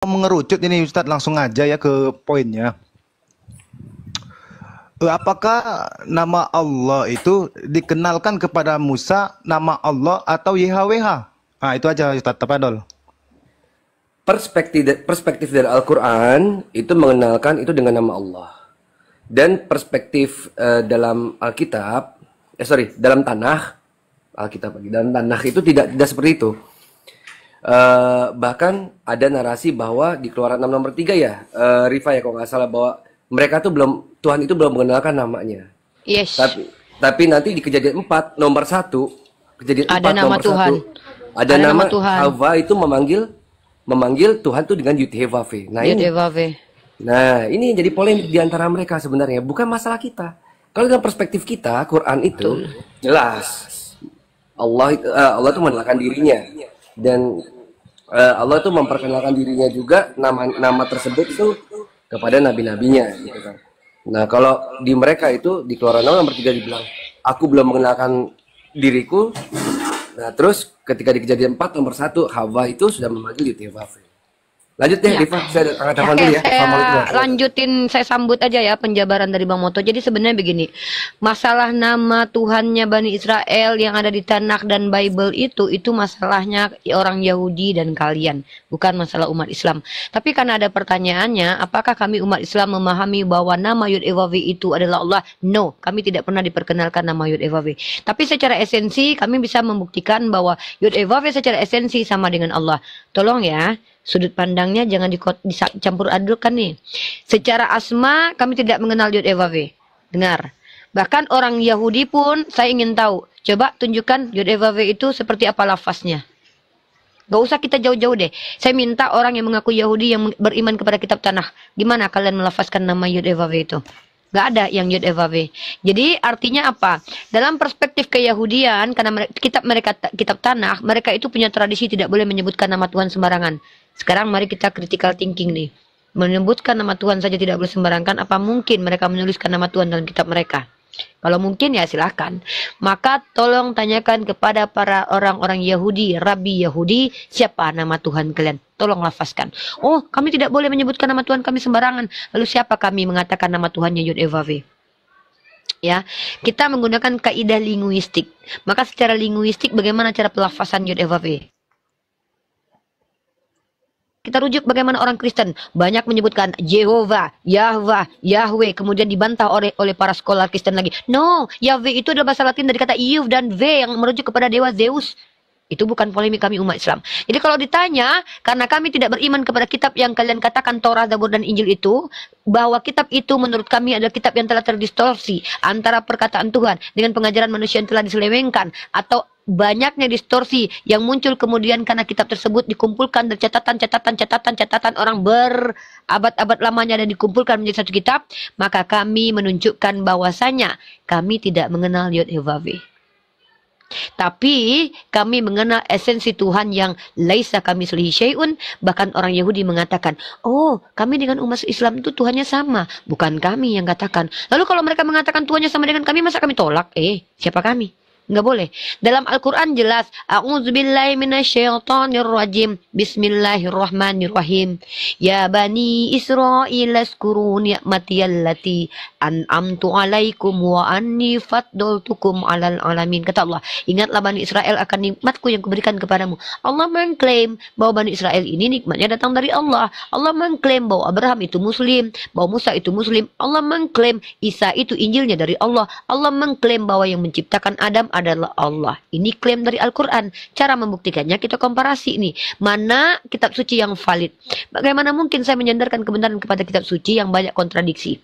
mengerucut ini Ustadz, langsung aja ya ke poinnya. Apakah nama Allah itu dikenalkan kepada Musa nama Allah atau YHWH? Nah, itu aja Ustadz, tafadhol. Perspektif dari Al-Quran itu mengenalkan itu dengan nama Allah. Dan perspektif dalam Alkitab, dalam tanah, dalam tanah itu tidak seperti itu. Bahkan ada narasi bahwa di Keluaran 6 nomor 3 ya, Rifa ya kalau nggak salah, bahwa mereka tuh Tuhan itu belum mengenalkan namanya. Yes. Tapi nanti di Kejadian 4 nomor 1, Kejadian ada 4 nama nomor Tuhan. 1, ada nama Tuhan. Hawa itu memanggil Tuhan tuh dengan Yud-He-Vav-He. Nah, ini jadi polemik di antara mereka sebenarnya, bukan masalah kita. Kalau dalam perspektif kita, Quran itu jelas Allah itu mengenalkan dirinya, dan Allah itu memperkenalkan dirinya juga, nama tersebut itu kepada nabi-nabinya gitu kan. Nah, kalau di mereka itu di Keluaran nomor 3 dibilang, aku belum mengenalkan diriku. Nah, terus ketika di Kejadian 4 nomor 1, Hawa itu sudah memanggil Yud-He-Vav-He. Lanjut deh, Rifa. Saya telepon dulu ya. Saya lanjutin, saya sambut aja ya penjabaran dari Bang Moto. Jadi sebenarnya begini, masalah nama Tuhannya Bani Israel yang ada di Tanakh dan Bible itu masalahnya orang Yahudi dan kalian, bukan masalah umat Islam. Tapi karena ada pertanyaannya, apakah kami umat Islam memahami bahwa nama Yud-He-Vav-He itu adalah Allah? No, kami tidak pernah diperkenalkan nama Yud-He-Vav-He. Tapi secara esensi kami bisa membuktikan bahwa Yud-He-Vav-He secara esensi sama dengan Allah. Tolong ya, sudut pandangnya jangan dicampur adukkan nih. Secara asma kami tidak mengenal Yud-He-Vav-He. Dengar. Bahkan orang Yahudi pun saya ingin tahu. Coba tunjukkan Yud-He-Vav-He itu seperti apa lafaznya. Gak usah kita jauh-jauh deh. Saya minta orang yang mengaku Yahudi yang beriman kepada kitab Tanakh. Gimana kalian melafazkan nama Yud-He-Vav-He itu? Gak ada yang Yud-He-Vav-He. Jadi artinya apa? Dalam perspektif keyahudian, karena kitab Tanakh, mereka itu punya tradisi tidak boleh menyebutkan nama Tuhan sembarangan. Sekarang mari kita critical thinking nih. Menyebutkan nama Tuhan saja tidak boleh sembarangan. Apa mungkin mereka menuliskan nama Tuhan dalam kitab mereka? Kalau mungkin ya silakan. Maka tolong tanyakan kepada para orang-orang Yahudi, Rabi Yahudi, siapa nama Tuhan kalian? Tolong lafazkan. Oh, kami tidak boleh menyebutkan nama Tuhan kami sembarangan. Lalu siapa kami mengatakan nama Tuhannya Yud-He-Vav-He? Ya, kita menggunakan kaidah linguistik. Maka secara linguistik bagaimana cara pelafasan Yud-He-Vav-He? Kita rujuk bagaimana orang Kristen banyak menyebutkan Jehovah, Yahweh, Yahweh, kemudian dibantah oleh para scholar Kristen lagi. No, Yahweh itu adalah bahasa Latin dari kata Yuv dan V yang merujuk kepada dewa Zeus. Itu bukan polemik kami umat Islam. Jadi kalau ditanya, karena kami tidak beriman kepada kitab yang kalian katakan Torah, Zabur, dan Injil itu, bahwa kitab itu menurut kami adalah kitab yang telah terdistorsi antara perkataan Tuhan dengan pengajaran manusia yang telah diselewengkan, atau banyaknya distorsi yang muncul kemudian karena kitab tersebut dikumpulkan dari catatan orang berabad-abad lamanya dan dikumpulkan menjadi satu kitab, maka kami menunjukkan bahwasanya kami tidak mengenal Yud-He-Vav-He. Tapi kami mengenal esensi Tuhan yang laisa kamitslihi syai'un. Bahkan orang Yahudi mengatakan, oh kami dengan umat Islam itu Tuhannya sama. Bukan kami yang katakan. Lalu kalau mereka mengatakan Tuhannya sama dengan kami, masa kami tolak? Siapa kami? Nggak boleh. Dalam Al-Quran jelas, a'udzubillahi minasyaitonirrajim, bismillahirrahmanirrahim, ya bani Israil azkuru ni'mati allati an'amtu alaikum wa anni faddaltukum alal alamin. Kata Allah, ingatlah Bani Israel akan nikmatku yang kuberikan kepadamu. Allah mengklaim bahwa Bani Israel ini nikmatnya datang dari Allah. Allah mengklaim bahwa Abraham itu muslim, bahwa Musa itu muslim. Allah mengklaim Isa itu Injilnya dari Allah. Allah mengklaim bahwa yang menciptakan Adam adalah Allah. Ini klaim dari Al-Quran. Cara membuktikannya kita komparasi nih. Mana kitab suci yang valid? Bagaimana mungkin saya menyandarkan kebenaran kepada kitab suci yang banyak kontradiksi?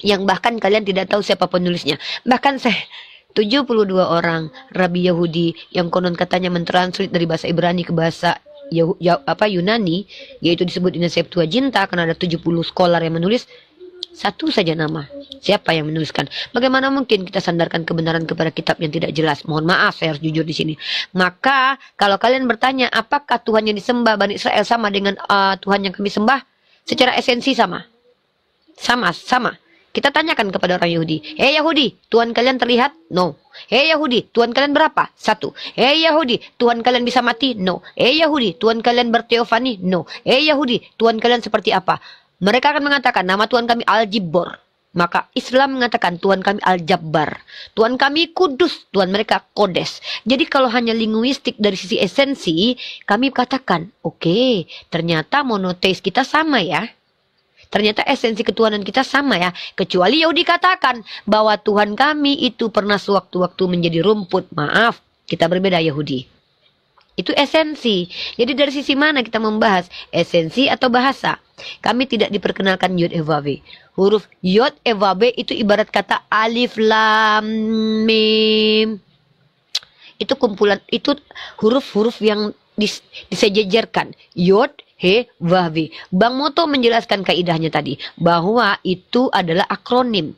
Yang bahkan kalian tidak tahu siapa penulisnya. Bahkan saya 72 orang Rabi Yahudi yang konon katanya mentranslate dari bahasa Ibrani ke bahasa Yunani, yaitu disebut dengan Septuaginta, karena ada 70 scholar yang menulis. Satu saja nama. Siapa yang menuliskan? Bagaimana mungkin kita sandarkan kebenaran kepada kitab yang tidak jelas? Mohon maaf, saya harus jujur di sini. Maka kalau kalian bertanya apakah Tuhan yang disembah Bani Israel sama dengan Tuhan yang kami sembah? Secara esensi sama. Sama. Kita tanyakan kepada orang Yahudi. Hei Yahudi, Tuhan kalian terlihat? No. Hei Yahudi, Tuhan kalian berapa? 1. Hei Yahudi, Tuhan kalian bisa mati? No. Hei Yahudi, Tuhan kalian berteofani? No. Hei Yahudi, Tuhan kalian seperti apa? Mereka akan mengatakan, nama Tuhan kami Al-Jibbor. Maka Islam mengatakan Tuhan kami Al-Jabbar. Tuhan kami Kudus, Tuhan mereka Kodes. Jadi kalau hanya linguistik dari sisi esensi, kami katakan, oke, ternyata monoteis kita sama ya. Ternyata esensi ketuhanan kita sama ya. Kecuali Yahudi katakan bahwa Tuhan kami itu pernah sewaktu-waktu menjadi rumput. Maaf, kita berbeda Yahudi. Itu esensi. Jadi dari sisi mana kita membahas? Esensi atau bahasa? Kami tidak diperkenalkan Yod He Vav Ve. Huruf Yod He Vav Ve itu ibarat kata alif lam mim. Itu kumpulan, itu huruf-huruf yang disejajarkan. Yod He Vav Ve. Bang Moto menjelaskan kaidahnya tadi bahwa itu adalah akronim.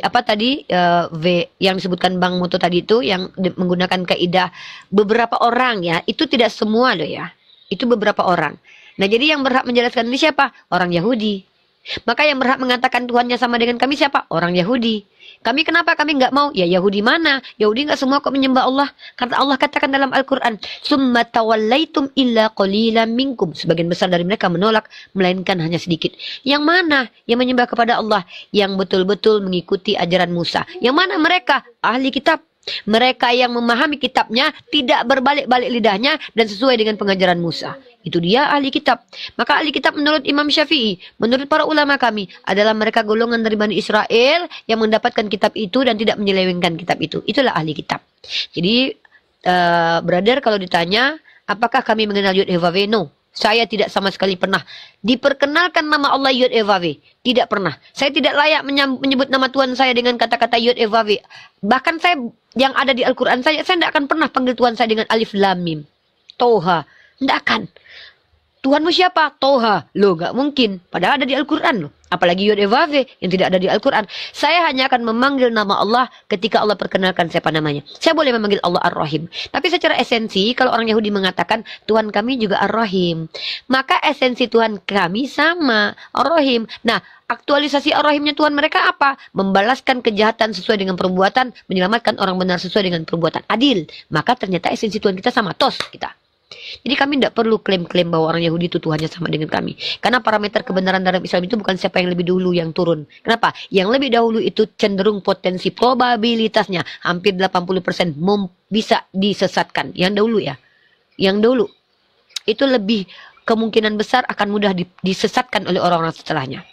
Apa tadi V yang disebutkan Bang Moto tadi itu yang menggunakan kaidah beberapa orang ya, itu tidak semua loh ya. Itu beberapa orang. Nah, jadi yang berhak menjelaskan ini siapa? Orang Yahudi. Maka yang berhak mengatakan Tuhannya sama dengan kami siapa? Orang Yahudi. Kami kenapa kami nggak mau? Ya Yahudi mana? Yahudi nggak semua kok menyembah Allah. Karena Allah katakan dalam Al-Quran, "Summa tawallaitum illa qalilan minkum." Sebagian besar dari mereka menolak, melainkan hanya sedikit. Yang mana yang menyembah kepada Allah? Yang betul-betul mengikuti ajaran Musa. Yang mana mereka? Ahli kitab. Mereka yang memahami kitabnya, tidak berbalik-balik lidahnya, dan sesuai dengan pengajaran Musa. Itu dia ahli kitab. Maka ahli kitab menurut Imam Syafi'i, menurut para ulama kami, adalah mereka golongan dari Bani Israel yang mendapatkan kitab itu dan tidak menyelewengkan kitab itu. Itulah ahli kitab. Jadi, brother, kalau ditanya, apakah kami mengenal Yod He Vav Ve? No. Saya tidak sama sekali pernah diperkenalkan nama Allah Yod He Vav Ve. Tidak pernah. Saya tidak layak menyebut nama Tuhan saya dengan kata-kata Yod He Vav Ve. Bahkan saya yang ada di Al-Quran saya tidak akan pernah panggil Tuhan saya dengan alif lam mim. Toha. Tidak akan. Tuhanmu siapa? Toha. Loh, gak mungkin. Padahal ada di Al-Quran loh. Apalagi Yod He Vav Ve yang tidak ada di Al-Quran. Saya hanya akan memanggil nama Allah ketika Allah perkenalkan siapa namanya. Saya boleh memanggil Allah Ar-Rahim. Tapi secara esensi, kalau orang Yahudi mengatakan Tuhan kami juga Ar-Rahim, maka esensi Tuhan kami sama, Ar-Rahim. Nah, aktualisasi Ar-Rahimnya Tuhan mereka apa? Membalaskan kejahatan sesuai dengan perbuatan, menyelamatkan orang benar sesuai dengan perbuatan adil. Maka ternyata esensi Tuhan kita sama, tos kita. Jadi kami tidak perlu klaim-klaim bahwa orang Yahudi itu Tuhannya sama dengan kami. Karena parameter kebenaran dalam Islam itu bukan siapa yang lebih dulu yang turun. Kenapa? Yang lebih dahulu itu cenderung potensi probabilitasnya hampir 80% bisa disesatkan. Yang dahulu ya. Yang dahulu. Itu lebih kemungkinan besar akan mudah disesatkan oleh orang-orang setelahnya.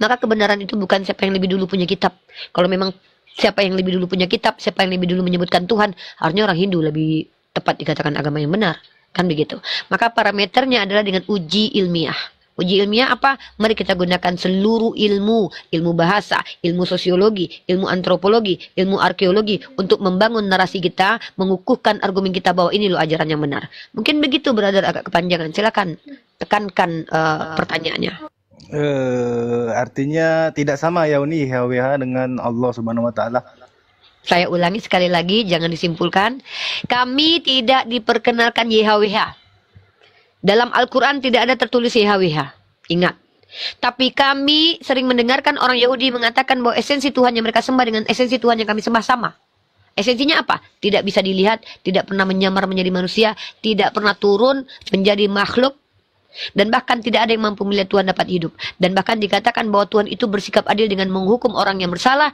Maka kebenaran itu bukan siapa yang lebih dulu punya kitab. Kalau memang siapa yang lebih dulu punya kitab, siapa yang lebih dulu menyebutkan Tuhan, harusnya orang Hindu lebih tepat dikatakan agama yang benar, kan begitu. Maka parameternya adalah dengan uji ilmiah. Uji ilmiah apa? Mari kita gunakan seluruh ilmu, ilmu bahasa, ilmu sosiologi, ilmu antropologi, ilmu arkeologi untuk membangun narasi kita, mengukuhkan argumen kita bahwa ini loh ajaran yang benar. Mungkin begitu, brother, agak kepanjangan. Silakan tekankan pertanyaannya. Artinya tidak sama ya ini YHWH dengan Allah Subhanahu wa taala. Saya ulangi sekali lagi, jangan disimpulkan. Kami tidak diperkenalkan YHWH. Dalam Al-Quran tidak ada tertulis YHWH. Ingat. Tapi kami sering mendengarkan orang Yahudi mengatakan bahwa esensi Tuhan yang mereka sembah dengan esensi Tuhan yang kami sembah sama. Esensinya apa? Tidak bisa dilihat, tidak pernah menyamar menjadi manusia, tidak pernah turun menjadi makhluk, dan bahkan tidak ada yang mampu melihat Tuhan dapat hidup. Dan bahkan dikatakan bahwa Tuhan itu bersikap adil dengan menghukum orang yang bersalah,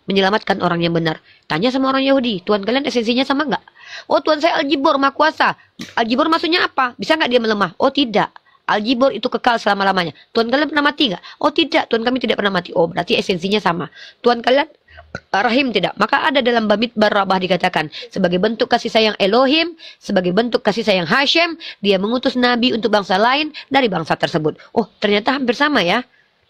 menyelamatkan orang yang benar. Tanya sama orang Yahudi, Tuhan kalian esensinya sama nggak? Oh, Tuhan saya Al-Jibor, Maha Kuasa. Al-Jibor maksudnya apa? Bisa nggak dia melemah? Oh, tidak. Al-Jibor itu kekal selama-lamanya. Tuhan kalian pernah mati nggak? Oh, tidak. Tuhan kami tidak pernah mati. Oh, berarti esensinya sama. Tuhan kalian Rahim tidak. Maka ada dalam Bamidbar Rabah dikatakan, sebagai bentuk kasih sayang Elohim, sebagai bentuk kasih sayang Hashem, dia mengutus Nabi untuk bangsa lain dari bangsa tersebut. Oh, ternyata hampir sama ya.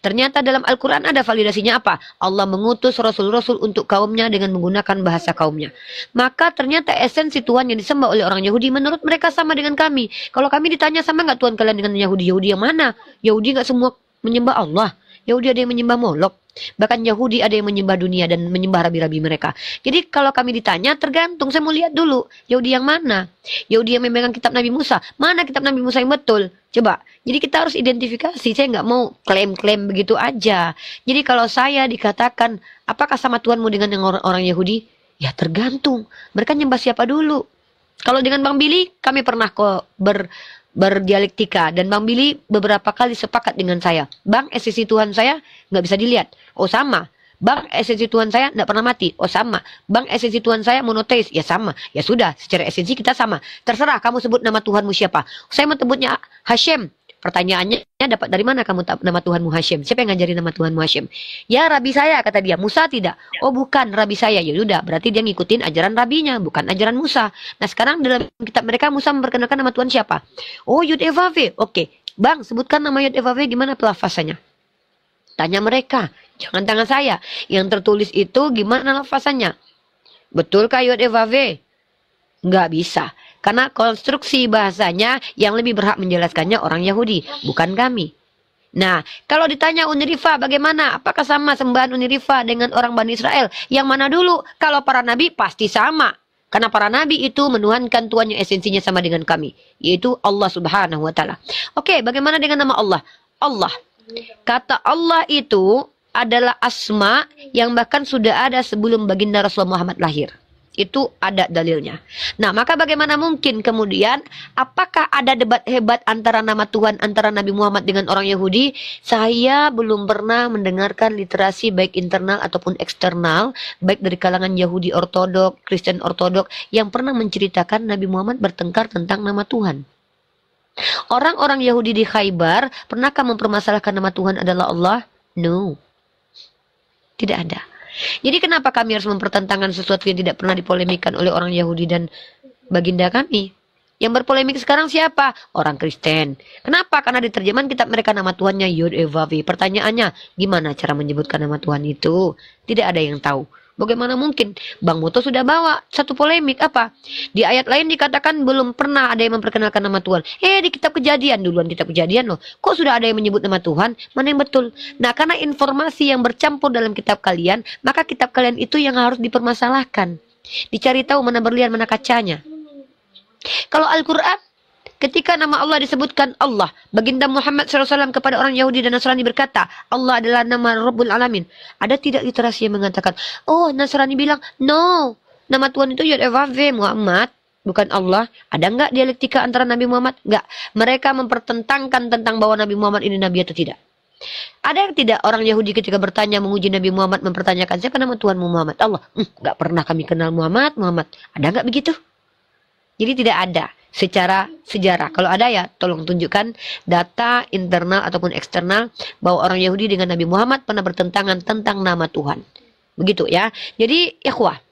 Ternyata dalam Al-Quran ada validasinya apa? Allah mengutus Rasul-Rasul untuk kaumnya dengan menggunakan bahasa kaumnya. Maka ternyata esensi Tuhan yang disembah oleh orang Yahudi menurut mereka sama dengan kami. Kalau kami ditanya sama nggak Tuhan kalian dengan Yahudi? Yahudi yang mana? Yahudi nggak semua menyembah Allah. Yahudi ada yang menyembah Molok. Bahkan Yahudi ada yang menyembah dunia dan menyembah rabi-rabi mereka. Jadi kalau kami ditanya, tergantung. Saya mau lihat dulu, Yahudi yang mana? Yahudi yang memegang kitab Nabi Musa. Mana kitab Nabi Musa yang betul? Coba. Jadi kita harus identifikasi. Saya nggak mau klaim-klaim begitu aja. Jadi kalau saya dikatakan, apakah sama Tuhanmu dengan yang orang Yahudi? Ya tergantung. Mereka nyembah siapa dulu? Kalau dengan Bang Billy, kami pernah kok berdialektika, dan Bang Billy beberapa kali sepakat dengan saya. Bang, esensi Tuhan saya nggak bisa dilihat. Oh sama. Bang, esensi Tuhan saya nggak pernah mati. Oh sama. Bang, esensi Tuhan saya monoteis. Ya sama. Ya sudah, secara esensi kita sama. Terserah kamu sebut nama Tuhanmu siapa. Saya mau sebutnya Hashem. Pertanyaannya, dapat dari mana kamu nama Tuhanmu Hashem? Siapa yang ngajarin nama Tuhanmu Hashem? Ya, rabi saya, kata dia. Musa tidak. Oh bukan, rabi saya. Ya udah, berarti dia ngikutin ajaran rabinya, bukan ajaran Musa. Nah sekarang dalam kitab mereka Musa memperkenalkan nama Tuhan siapa? Oh, Yud Evav. Oke. Bang, sebutkan nama Yud Evav gimana pelafasannya? Tanya mereka, jangan tangan saya. Yang tertulis itu gimana lafasannya? Betulkah Yud Evav? Nggak bisa. Karena konstruksi bahasanya yang lebih berhak menjelaskannya orang Yahudi, bukan kami. Nah, kalau ditanya Unirifa bagaimana? Apakah sama sembahan Unirifa dengan orang Bani Israel? Yang mana dulu? Kalau para nabi pasti sama. Karena para nabi itu menuhankan Tuhan yang esensinya sama dengan kami, yaitu Allah Subhanahu wa taala. Oke, bagaimana dengan nama Allah? Allah. Kata Allah itu adalah asma yang bahkan sudah ada sebelum baginda Rasulullah Muhammad lahir. Itu ada dalilnya. Nah, maka bagaimana mungkin kemudian, apakah ada debat hebat antara nama Tuhan antara Nabi Muhammad dengan orang Yahudi? Saya belum pernah mendengarkan literasi baik internal ataupun eksternal, baik dari kalangan Yahudi Ortodok, Kristen Ortodok, yang pernah menceritakan Nabi Muhammad bertengkar tentang nama Tuhan. Orang-orang Yahudi di Khaybar, pernahkah mempermasalahkan nama Tuhan adalah Allah? No. Tidak ada. Jadi kenapa kami harus mempertentangkan sesuatu yang tidak pernah dipolemikan oleh orang Yahudi dan baginda kami? Yang berpolemik sekarang siapa? Orang Kristen. Kenapa? Karena di terjemahan kitab mereka nama Tuhannya Yod Evavi. Pertanyaannya, gimana cara menyebutkan nama Tuhan itu? Tidak ada yang tahu. Bagaimana mungkin? Bang Moto sudah bawa satu polemik apa? Di ayat lain dikatakan belum pernah ada yang memperkenalkan nama Tuhan. Di kitab Kejadian, duluan kitab Kejadian loh. Kok sudah ada yang menyebut nama Tuhan? Mana yang betul? Nah, karena informasi yang bercampur dalam kitab kalian, maka kitab kalian itu yang harus dipermasalahkan. Dicari tahu mana berlian, mana kacanya. Kalau Al-Quran, ketika nama Allah disebutkan Allah, baginda Muhammad SAW kepada orang Yahudi dan Nasrani berkata, Allah adalah nama Rabbul Alamin. Ada tidak literasi yang mengatakan, oh Nasrani bilang, no, nama Tuhan itu Yod Evave Muhammad, bukan Allah. Ada enggak dialektika antara Nabi Muhammad? Enggak. Mereka mempertentangkan tentang bahwa Nabi Muhammad ini Nabi atau tidak. Ada yang tidak orang Yahudi ketika bertanya menguji Nabi Muhammad mempertanyakan, siapa nama Tuhanmu Muhammad? Allah. Enggak pernah kami kenal Muhammad. Ada enggak begitu? Jadi tidak ada secara sejarah. Kalau ada ya tolong tunjukkan data internal ataupun eksternal bahwa orang Yahudi dengan Nabi Muhammad pernah bertentangan tentang nama Tuhan. Begitu ya. Jadi ikhwah,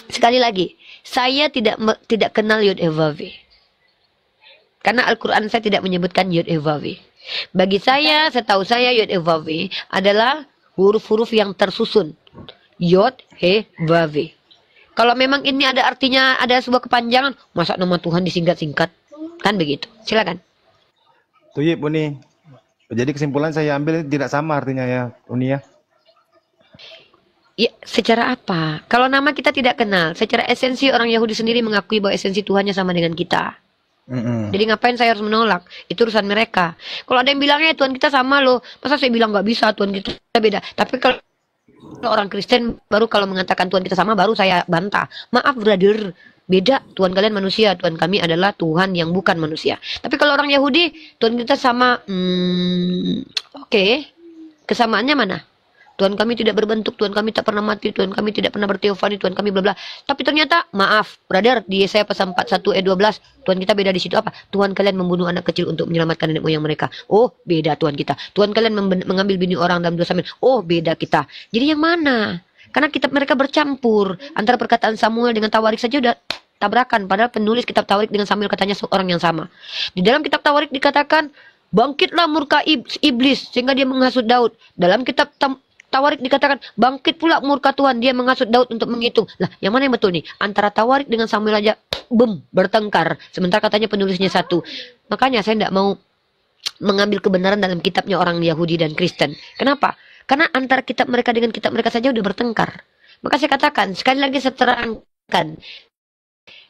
sekali lagi, saya tidak kenal Yod Evav. Karena Al-Quran saya tidak menyebutkan Yod Evav. Bagi saya, setahu saya Yod Evav adalah huruf-huruf yang tersusun. Yod Evav. Kalau memang ini ada artinya, ada sebuah kepanjangan, masa nama Tuhan disingkat-singkat? Kan begitu. Silakan. Tuyip Uni. Jadi kesimpulan saya ambil tidak sama artinya ya Uni ya. Ya, secara apa? Kalau nama kita tidak kenal, secara esensi orang Yahudi sendiri mengakui bahwa esensi Tuhannya sama dengan kita. Jadi ngapain saya harus menolak? Itu urusan mereka. Kalau ada yang bilangnya Tuhan kita sama loh, masa saya bilang nggak bisa, Tuhan kita beda. Tapi kalau orang Kristen baru kalau mengatakan Tuhan kita sama baru saya bantah. Maaf brother, beda. Tuhan kalian manusia, Tuhan kami adalah Tuhan yang bukan manusia. Tapi kalau orang Yahudi, Tuhan kita sama. Oke. Kesamaannya mana? Tuhan kami tidak berbentuk, Tuhan kami tak pernah mati, Tuhan kami tidak pernah berteofani, Tuhan kami bla bla. Tapi ternyata, maaf, brother, di Yesaya pasal 41 ayat 12, Tuhan kita beda di situ apa? Tuhan kalian membunuh anak kecil untuk menyelamatkan nenek moyang mereka. Oh, beda Tuhan kita. Tuhan kalian mengambil bini orang dalam dosa. Oh, beda kita. Jadi yang mana? Karena kitab mereka bercampur antara perkataan Samuel dengan Tawarik saja udah tabrakan. Padahal penulis kitab Tawarik dengan Samuel katanya orang yang sama. Di dalam kitab Tawarik dikatakan, bangkitlah murka iblis sehingga dia menghasut Daud. Dalam kitab Tawarik dikatakan, bangkit pula murka Tuhan, dia menghasut Daud untuk menghitung. Lah, yang mana yang betul nih? Antara Tawarik dengan Samuel aja, bertengkar. Sementara katanya penulisnya satu. Makanya saya tidak mau mengambil kebenaran dalam kitabnya orang Yahudi dan Kristen. Kenapa? Karena antara kitab mereka dengan kitab mereka saja udah bertengkar. Maka saya katakan, sekali lagi saya terangkan.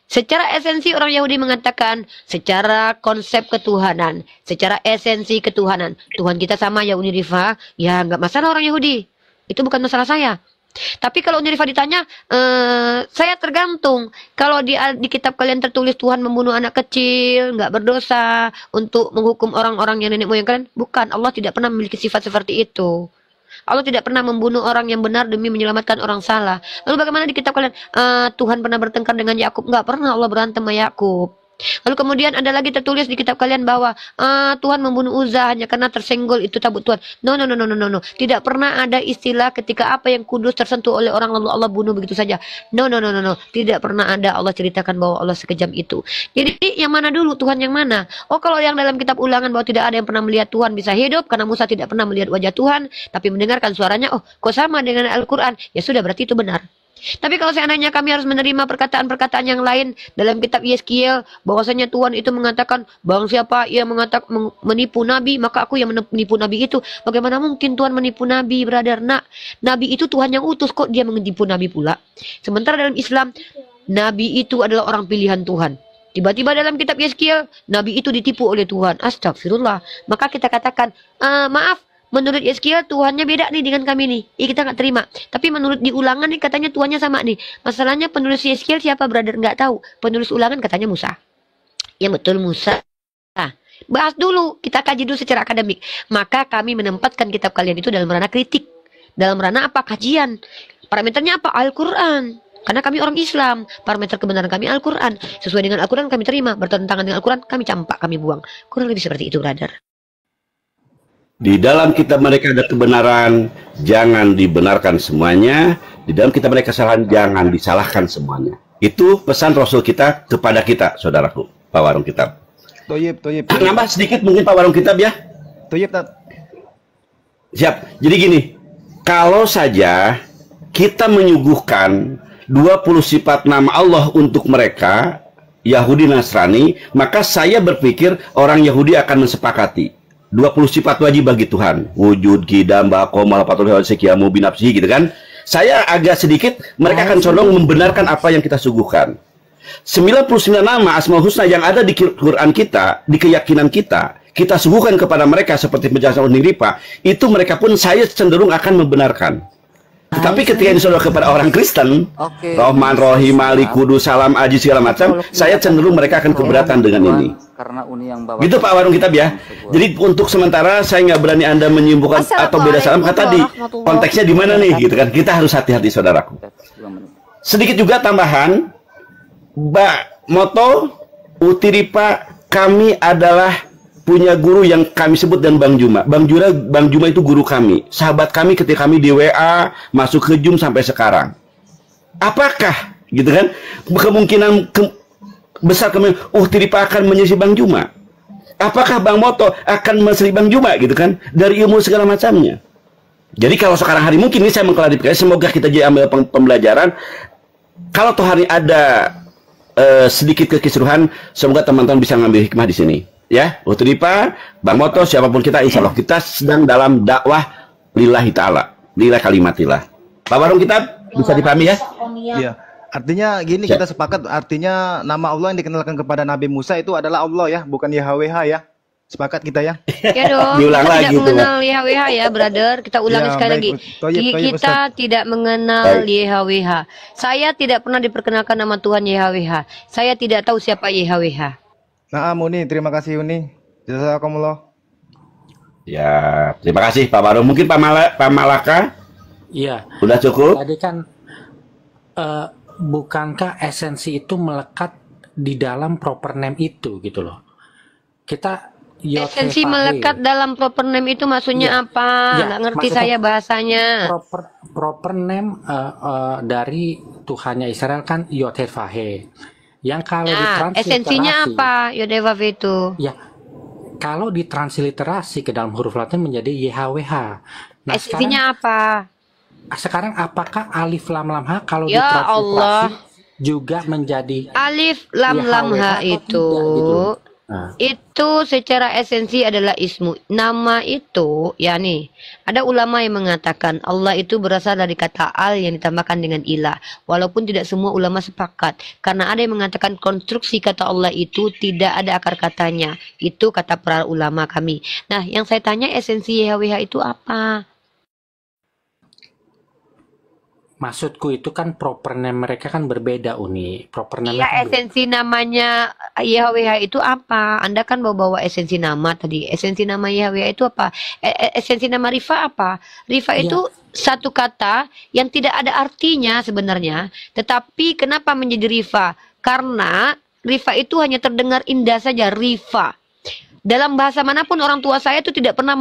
Secara esensi orang Yahudi mengatakan, secara konsep ketuhanan, secara esensi ketuhanan, Tuhan kita sama ya Uni Rifa, ya nggak masalah orang Yahudi. Itu bukan masalah saya. Tapi kalau Uni Rifa ditanya, saya tergantung. Kalau di kitab kalian tertulis Tuhan membunuh anak kecil, nggak berdosa, untuk menghukum orang-orang yang nenek moyang kalian, bukan. Allah tidak pernah memiliki sifat seperti itu. Allah tidak pernah membunuh orang yang benar demi menyelamatkan orang salah. Lalu bagaimana di kitab kalian? Tuhan pernah bertengkar dengan Yakub? Nggak pernah Allah berantem sama Yakub. Lalu kemudian ada lagi tertulis di kitab kalian bahwa Tuhan membunuh Uzza hanya karena tersenggol itu tabut Tuhan. No. Tidak pernah ada istilah ketika apa yang kudus tersentuh oleh orang lalu Allah bunuh begitu saja. No. Tidak pernah ada Allah ceritakan bahwa Allah sekejam itu. Jadi yang mana dulu? Tuhan yang mana? Oh, kalau yang dalam kitab Ulangan bahwa tidak ada yang pernah melihat Tuhan bisa hidup karena Musa tidak pernah melihat wajah Tuhan tapi mendengarkan suaranya. Oh, kok sama dengan Al-Quran? Ya sudah, berarti itu benar. Tapi kalau seandainya kami harus menerima perkataan-perkataan yang lain dalam kitab Yeskiel, bahwasanya Tuhan itu mengatakan, bang siapa ia mengatakan menipu Nabi, maka aku yang menipu Nabi itu. Bagaimana mungkin Tuhan menipu Nabi, brother? Nabi itu Tuhan yang utus, kok dia menipu Nabi pula? Sementara dalam Islam, Nabi itu adalah orang pilihan Tuhan. Tiba-tiba dalam kitab Yeskiel, Nabi itu ditipu oleh Tuhan. Astagfirullah. Maka kita katakan, maaf, menurut Yeskiel Tuhannya beda nih dengan kami nih. Kita nggak terima. Tapi menurut di Ulangan nih katanya Tuhannya sama nih. Masalahnya penulis Yeskiel siapa, brother? Nggak tahu. Penulis Ulangan katanya Musa. Ya betul, Musa. Bahas dulu. Kita kaji dulu secara akademik. Maka kami menempatkan kitab kalian itu dalam ranah kritik. Dalam ranah apa? Kajian. Parameternya apa? Al-Quran. Karena kami orang Islam. Parameter kebenaran kami Al-Quran. Sesuai dengan Al-Quran kami terima. Bertentangan dengan Al-Quran kami campak, kami buang. Kurang lebih seperti itu, brother. Di dalam kitab mereka ada kebenaran, jangan dibenarkan semuanya. Di dalam kitab mereka kesalahan, jangan disalahkan semuanya. Itu pesan Rasul kita kepada kita, saudaraku, Pak Warung Kitab. Toyib. Nambah sedikit mungkin Pak Warung Kitab ya. Toyib, Siap. Jadi gini, kalau saja kita menyuguhkan 20 sifat nama Allah untuk mereka, Yahudi Nasrani, maka saya berpikir orang Yahudi akan mensepakati 20 sifat wajib bagi Tuhan. Wujud, qidam, baqo, malafatul hewan, sekiamu, binafsi, gitu kan. Saya agak sedikit, mereka akan condong membenarkan apa yang kita suguhkan. 99 nama Asmaul Husna yang ada di Quran kita, di keyakinan kita suguhkan kepada mereka seperti penjelasan Uni Rifa, itu mereka pun saya cenderung akan membenarkan. Tetapi ketika disodokan kepada orang Kristen, Rahman, Rahim, Malik, Kudus, Salam, Aji, segala macam, saya cenderung mereka akan keberatan dengan ini. Karena uni yang bawah gitu Pak Warung Kitab ya. Jadi untuk sementara saya nggak berani Anda menyimpulkan atau beda salam kata di konteksnya di mana nih, gitu kan? Kita harus hati-hati, saudaraku. Sedikit juga tambahan, Mbak Moto, Utiripa, kami adalah punya guru yang kami sebut dan Bang Juma. Bang Juma itu guru kami, sahabat kami ketika kami di WA, masuk ke Zoom sampai sekarang. Apakah gitu kan kemungkinan besar Tiripa akan menyelisih Bang Juma? Apakah Bang Moto akan menyelisih Bang Juma gitu kan? Dari ilmu segala macamnya. Jadi kalau sekarang hari mungkin ini saya mengklarifikasi, semoga kita jadi ambil pembelajaran. Kalau toh hari ada sedikit kekisruhan, semoga teman-teman bisa ngambil hikmah di sini. Ya, Tiripa, Bang Moto, siapapun kita, insya Allah kita sedang dalam dakwah lillahi ta'ala, lillahi kalimatillah. Pak Warung Kitab, bisa dipahami ya? Iya. Artinya gini, kita sepakat, artinya nama Allah yang dikenalkan kepada Nabi Musa itu adalah Allah ya, bukan YHWH ya. Sepakat kita ya? Ya dong, Diulang kita lagi tidak mengenal YHWH ya, brother. Kita ulangi Ya, sekali baik, lagi. Kita tidak mengenal YHWH. Saya tidak pernah diperkenalkan nama Tuhan YHWH. Saya tidak tahu siapa YHWH. Nah, Uni, terima kasih Uni. Jazakumullah. Ya, terima kasih Pak Warung. Mungkin Pak Malaka? Iya. Udah cukup? Tadi kan bukankah esensi itu melekat di dalam proper name itu gitu loh. Kita esensi melekat dalam proper name itu maksudnya apa? Nggak ngerti saya bahasanya. Proper name dari Tuhannya Israel kan Yod-Heh-Vah-He. Yang kalau ditransliterasi, esensinya apa Yod-Heh-Vah-He itu? Ya, kalau ditransliterasi ke dalam huruf Latin menjadi YHWH. Nah, esensinya apa? Sekarang apakah alif lam lam ha kalau ya ditransliterasi Allah juga menjadi alif lam lam ha itu gitu? Nah, Itu secara esensi adalah ismu. Nama itu, ya nih, ada ulama yang mengatakan Allah itu berasal dari kata al yang ditambahkan dengan ilah. Walaupun tidak semua ulama sepakat. Karena ada yang mengatakan konstruksi kata Allah itu tidak ada akar katanya. Itu kata para ulama kami. Nah, yang saya tanya esensi YHWH itu apa? maksudku itu kan proper name mereka kan berbeda, Uni. Proper name Iya, kan esensi namanya YHWH itu apa? Anda kan bawa-bawa esensi nama tadi. Esensi nama YHWH itu apa? Esensi nama Rifa apa? Rifa Iya. itu satu kata yang tidak ada artinya sebenarnya. Tetapi kenapa menjadi Rifa? Karena Rifa itu hanya terdengar indah saja, Rifa. Dalam bahasa manapun orang tua saya itu tidak pernah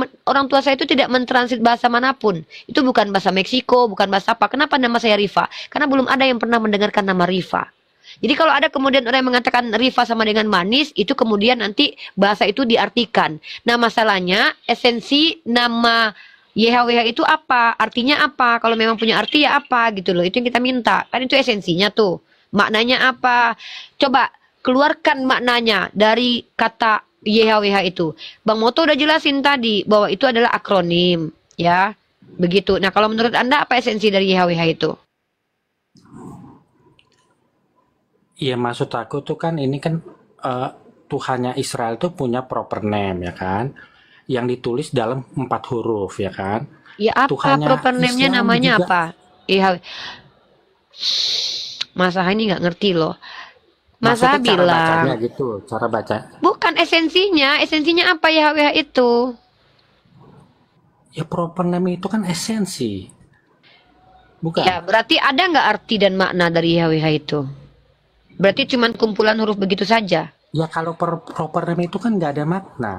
mentransit bahasa manapun. Itu bukan bahasa Meksiko, bukan bahasa apa. Kenapa nama saya Rifa? Karena belum ada yang pernah mendengarkan nama Rifa. Jadi kalau ada kemudian orang yang mengatakan Rifa sama dengan manis, itu kemudian nanti bahasa itu diartikan. Nah, masalahnya esensi nama YHWH itu apa? Artinya apa? Kalau memang punya arti ya apa gitu loh. Itu yang kita minta. Kan itu esensinya tuh. Maknanya apa? Coba keluarkan maknanya dari kata YHWH itu. Bang Moto udah jelasin tadi bahwa itu adalah akronim, ya. Begitu. Nah, kalau menurut Anda apa esensi dari YHWH itu? Iya, maksud aku tuh kan ini kan Tuhannya Israel tuh punya proper name ya kan, yang ditulis dalam 4 huruf ya kan. Ya apa Tuhannya proper name-nya, Islam namanya juga- apa? YHWH. Masa ini nggak ngerti loh. Masa Maksudnya cara bacanya bilang gitu, cara baca. bukan esensinya. Esensinya apa YHWH itu? Ya proper name itu kan esensi. Bukan. Ya, berarti ada nggak arti dan makna dari YHWH itu? Berarti cuma kumpulan huruf begitu saja. Ya kalau proper name itu kan nggak ada makna.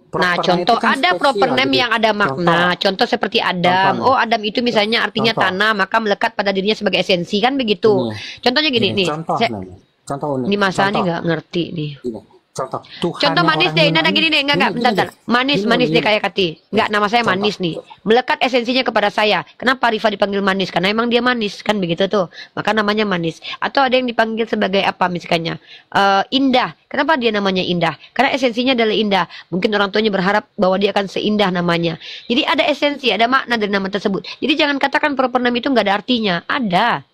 Nah, Proper name contoh itu kan ada proper spesial name gitu. yang ada makna. Contoh seperti Adam. Contoh. Oh, Adam itu misalnya artinya Contoh. tanah, maka melekat pada dirinya sebagai esensi, kan begitu. Contohnya gini nih. Contoh Saya- contoh unik. ini Masa ini Contoh. nggak ngerti nih. Gini, contoh. Tuhannya Contoh manis orang deh, ini ada Yunani. gini deh, enggak, Gini, bentar, gini bentar. Manis, Gini, manis gini. deh kayak Kati. Enggak, nama saya Contoh. manis nih. Melekat esensinya kepada saya. Kenapa Rifa dipanggil manis? Karena emang dia manis, kan begitu tuh. Maka namanya manis. Atau ada yang dipanggil sebagai apa misalnya? Indah. Kenapa dia namanya indah? Karena esensinya adalah indah. Mungkin orang tuanya berharap bahwa dia akan seindah namanya. Jadi ada esensi, ada makna dari nama tersebut. Jadi jangan katakan proper name itu nggak ada artinya. Ada.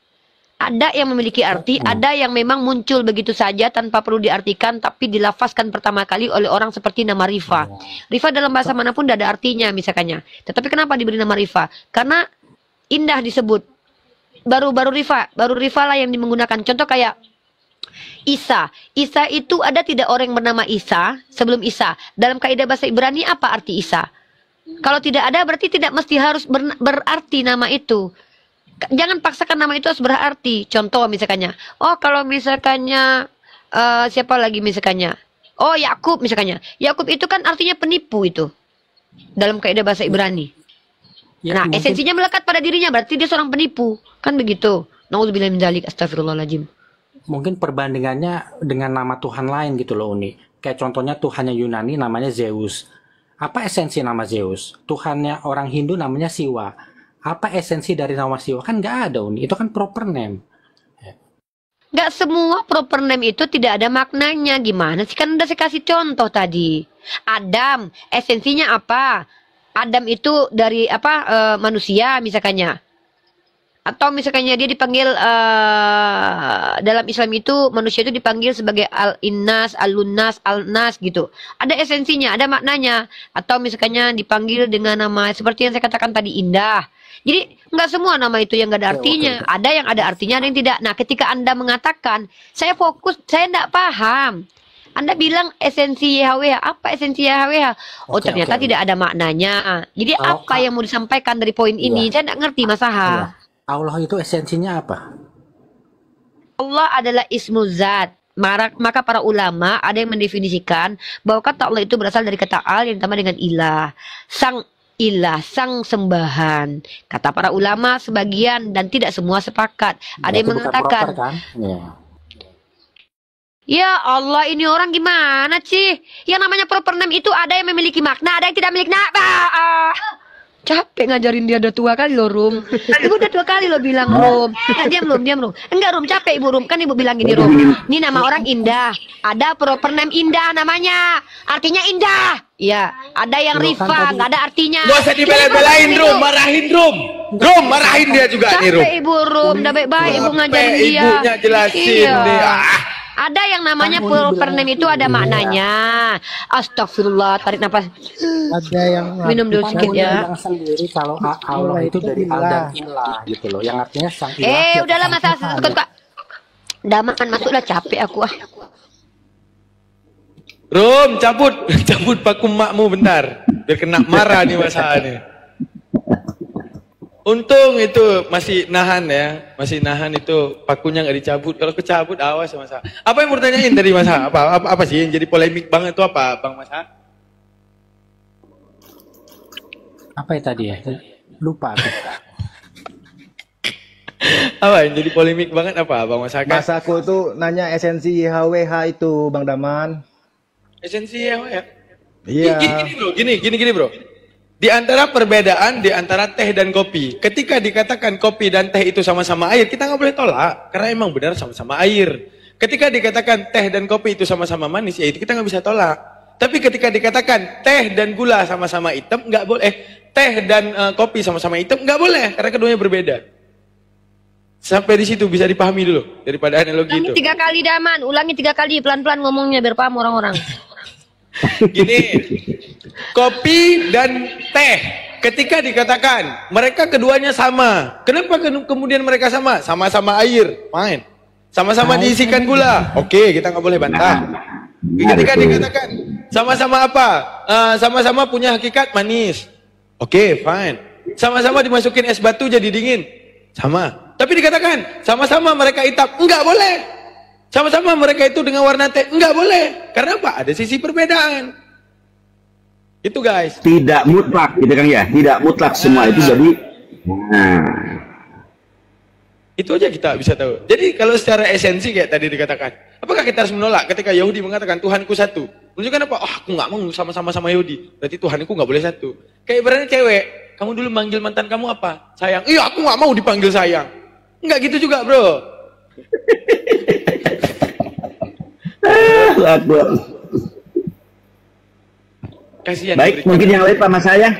Ada yang memiliki arti, ada yang memang muncul begitu saja tanpa perlu diartikan, tapi dilafazkan pertama kali oleh orang seperti nama Rifa. Rifa dalam bahasa manapun tidak ada artinya misalkannya. Tetapi kenapa diberi nama Rifa? Karena indah disebut. Baru Rifa lah yang menggunakan. Contoh kayak Isa. Isa itu ada tidak orang yang bernama Isa sebelum Isa? Dalam kaidah bahasa Ibrani apa arti Isa? Kalau tidak ada berarti tidak mesti harus berarti nama itu. Jangan paksakan nama itu harus berarti. Contoh misalkannya, oh kalau misalkannya siapa lagi misalkannya, oh Yakub misalkannya. Yakub itu kan artinya penipu itu dalam kaidah bahasa Ibrani. Ya, Nah, mungkin- esensinya melekat pada dirinya, berarti dia seorang penipu, kan begitu. Nauzubillah min dzalik, astagfirullahaladzim. mungkin perbandingannya dengan nama Tuhan lain gitu loh, Uni. Kayak contohnya Tuhannya Yunani namanya Zeus. Apa esensi nama Zeus? Tuhannya orang Hindu namanya Siwa. Apa esensi dari nama Siwa? Kan nggak ada, Uni. Itu kan proper name. Nggak semua proper name itu tidak ada maknanya. Gimana sih? Kan udah saya kasih contoh tadi. Adam, esensinya apa? Adam itu dari apa? Manusia misalkannya. Atau misalkannya dia dipanggil dalam Islam itu manusia itu dipanggil sebagai al-innas, al-lunnas, al-nas gitu. Ada esensinya, ada maknanya. Atau misalkannya dipanggil dengan nama seperti yang saya katakan tadi, indah. Jadi nggak semua nama itu yang nggak ada artinya. Ada yang ada artinya, ada yang tidak. Nah, ketika Anda mengatakan, saya fokus, saya nggak paham. Anda bilang esensi YHWH. Apa esensi YHWH? Oh, Oke, ternyata oke. tidak ada maknanya. Jadi Kalau apa yang mau disampaikan dari poin ini? Saya nggak ngerti, Mas Aha. Iya. Allah itu esensinya apa? Allah adalah ismu zat. Maka para ulama ada yang mendefinisikan bahwa kata Allah itu berasal dari kata al yang ditambah dengan ilah. Sang ilah, sang sembahan. Kata para ulama sebagian dan tidak semua sepakat. Ada yang Berarti bukan mengatakan, proper, kan? Iya. ya Allah ini orang gimana sih? Yang namanya proper name itu ada yang memiliki makna, ada yang tidak memiliki makna. Capek ngajarin dia udah 2 kali loh, Rum. Ibu udah 2 kali loh bilang, Rum. Nah, diam, Rum. Enggak, Rum, capek Ibu, Rum. Kan Ibu bilang gini, Rum. Ini nama orang Indah. Ada proper name Indah namanya. Artinya indah. Iya, ada yang Rifa, nggak ada artinya. Gak usah dibela-belain, Rum. Marahin, Rum. Rum, marahin dia juga nih, Rum. Capek Ibu, Rum. Udah baik-baik Ibu ngajarin dia. Ibunya jelasin dia. Ada yang namanya proper name itu ada maknanya. Astagfirullah, tarik nafas. Ada yang Minum dulu sedikit ya. Yang sendiri kalau Allah itu dari al dan ilah gitu loh, yang artinya sang ilah. Udahlah masalah suka. Daman masuklah, capek aku ah. Rum, cabut paku makmu bentar. Biar kena marah nih masalah nih. Untung itu masih nahan ya, itu pakunya nggak dicabut. Kalau kecabut awas ya Masa. Apa yang mau tanyain tadi Masa? Apa sih yang jadi polemik banget itu apa, Bang Masa? Apa ya tadi ya? Lupa aku. Apa yang jadi polemik banget apa, Bang Masa? Mas aku tuh nanya esensi YHWH itu, Bang Daman. Esensi ya? Iya. Gini bro. Di antara perbedaan di antara teh dan kopi, ketika dikatakan kopi dan teh itu sama-sama air, kita nggak boleh tolak, karena emang benar sama-sama air. Ketika dikatakan teh dan kopi itu sama-sama manis, ya itu kita nggak bisa tolak. Tapi ketika dikatakan teh dan gula sama-sama hitam, nggak boleh. Teh dan kopi sama-sama hitam, nggak boleh, karena keduanya berbeda. Sampai di situ bisa dipahami dulu, daripada analogi itu. Ulangi 3 kali Daman, ulangi 3 kali pelan-pelan ngomongnya biar paham orang-orang. Gini, kopi dan teh ketika dikatakan mereka keduanya sama, kenapa kemudian mereka sama? Sama-sama air, main. Sama-sama diisikan gula, oke, kita nggak boleh bantah. Ketika dikatakan sama-sama apa? Sama-sama punya hakikat manis, oke, fine. Sama-sama dimasukin es batu jadi dingin, sama. Tapi dikatakan sama-sama mereka hitam, enggak boleh. Sama-sama mereka itu dengan warna teh, enggak boleh. Karena apa? Ada sisi perbedaan. Itu guys. Tidak mutlak, gitu kan ya? Tidak mutlak semua itu jadi. Itu aja kita bisa tahu. Jadi kalau secara esensi kayak tadi dikatakan, apakah kita harus menolak ketika Yahudi mengatakan Tuhanku satu? Menunjukkan apa? Oh, aku nggak mau sama-sama Yahudi. Berarti Tuhanku nggak boleh satu. Kayak ibaratnya cewek, kamu dulu manggil mantan kamu apa? Sayang. Iya, aku nggak mau dipanggil sayang. Enggak gitu juga, bro. Kasihan. Baik, mungkin yang lain sama saya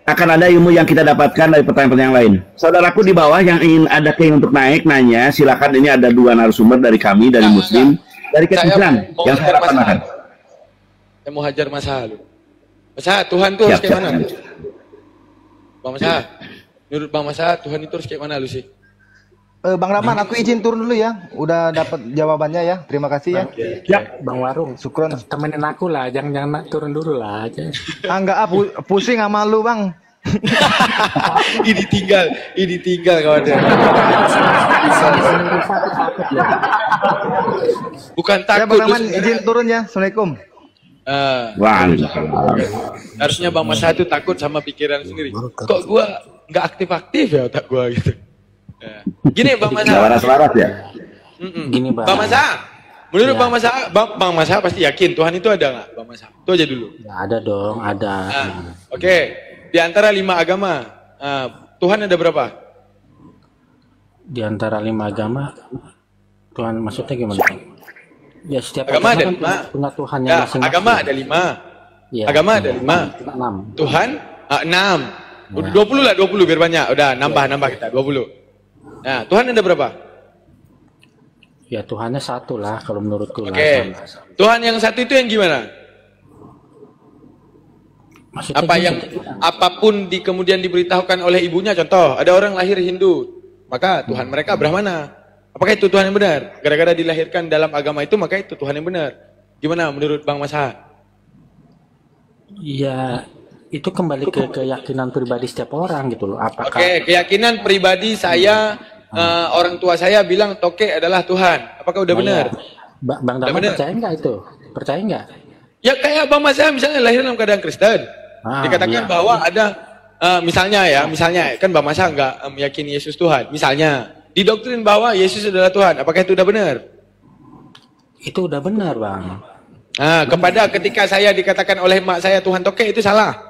akan ada ilmu yang kita dapatkan dari pertanyaan-pertanyaan yang lain. Saudaraku di bawah yang ingin ada keinginan untuk naik, nanya, silakan. Ini ada 2 narasumber dari kami, dari Muslim, dari Islam yang saya laksanakan. Saya mau hajar Masa lu. Masa, Tuhan tuh harus kayak mana? Bang Masa, menurut Bang Masa, Tuhan itu harus kayak mana lu sih? Bang Rahman, aku izin turun dulu ya. Udah dapat jawabannya ya. Terima kasih ya. Ya, Bang Warung. Syukron. Temenin aku lah, jangan turun dulu lah aja. Enggak, pusing sama lu, Bang. Ini tinggal kawan. Bukan takut. Ya, Bang Rahman, izin turun ya. Assalamualaikum. Harusnya Bang Masa itu takut sama pikiran sendiri. Kok gua nggak aktif-aktif ya otak gua gitu. Gini Bang Masa. Waras-waras ya. Gini Bang. Bang Masa, menurut Bang Masa, Bang Masa pasti yakin Tuhan itu ada nggak, Bang Masa? Itu aja dulu. Ya, ada dong, ada. Oke. Di antara 5 agama, Tuhan ada berapa? Di antara 5 agama, Tuhan maksudnya gimana? Ya setiap agama ada kan 5. punya Tuhan yang Ya, masing-masing. agama ada 5. Ya, agama ada 5. 6. Tuhan 6. 20 lah, 20 biar banyak. Udah nambah kita 20. Nah, Tuhan ada berapa? Ya Tuhannya 1 lah kalau menurutku. Oke. Tuhan yang 1 itu yang gimana? Maksudnya apa yang apapun kemudian diberitahukan oleh ibunya, contoh ada orang lahir Hindu, maka Tuhan mereka Brahmana. Apakah itu Tuhan yang benar? Gara-gara dilahirkan dalam agama itu, maka itu Tuhan yang benar. Gimana menurut Bang Masa? Ya itu kembali ke keyakinan pribadi setiap orang gitu loh. Apakah? Oke, keyakinan pribadi saya, orang tua saya bilang toke adalah Tuhan. Apakah udah benar? Bang Daman percaya nggak itu? Percaya nggak? Ya kayak Bang Masa misalnya lahir dalam keadaan Kristen, dikatakan bahwa ada, misalnya kan Bang Masa nggak meyakini Yesus Tuhan. Misalnya didoktrin bahwa Yesus adalah Tuhan. Apakah itu udah benar? Itu udah benar Bang. Nah, ketika saya dikatakan oleh mak saya Tuhan toke, itu salah.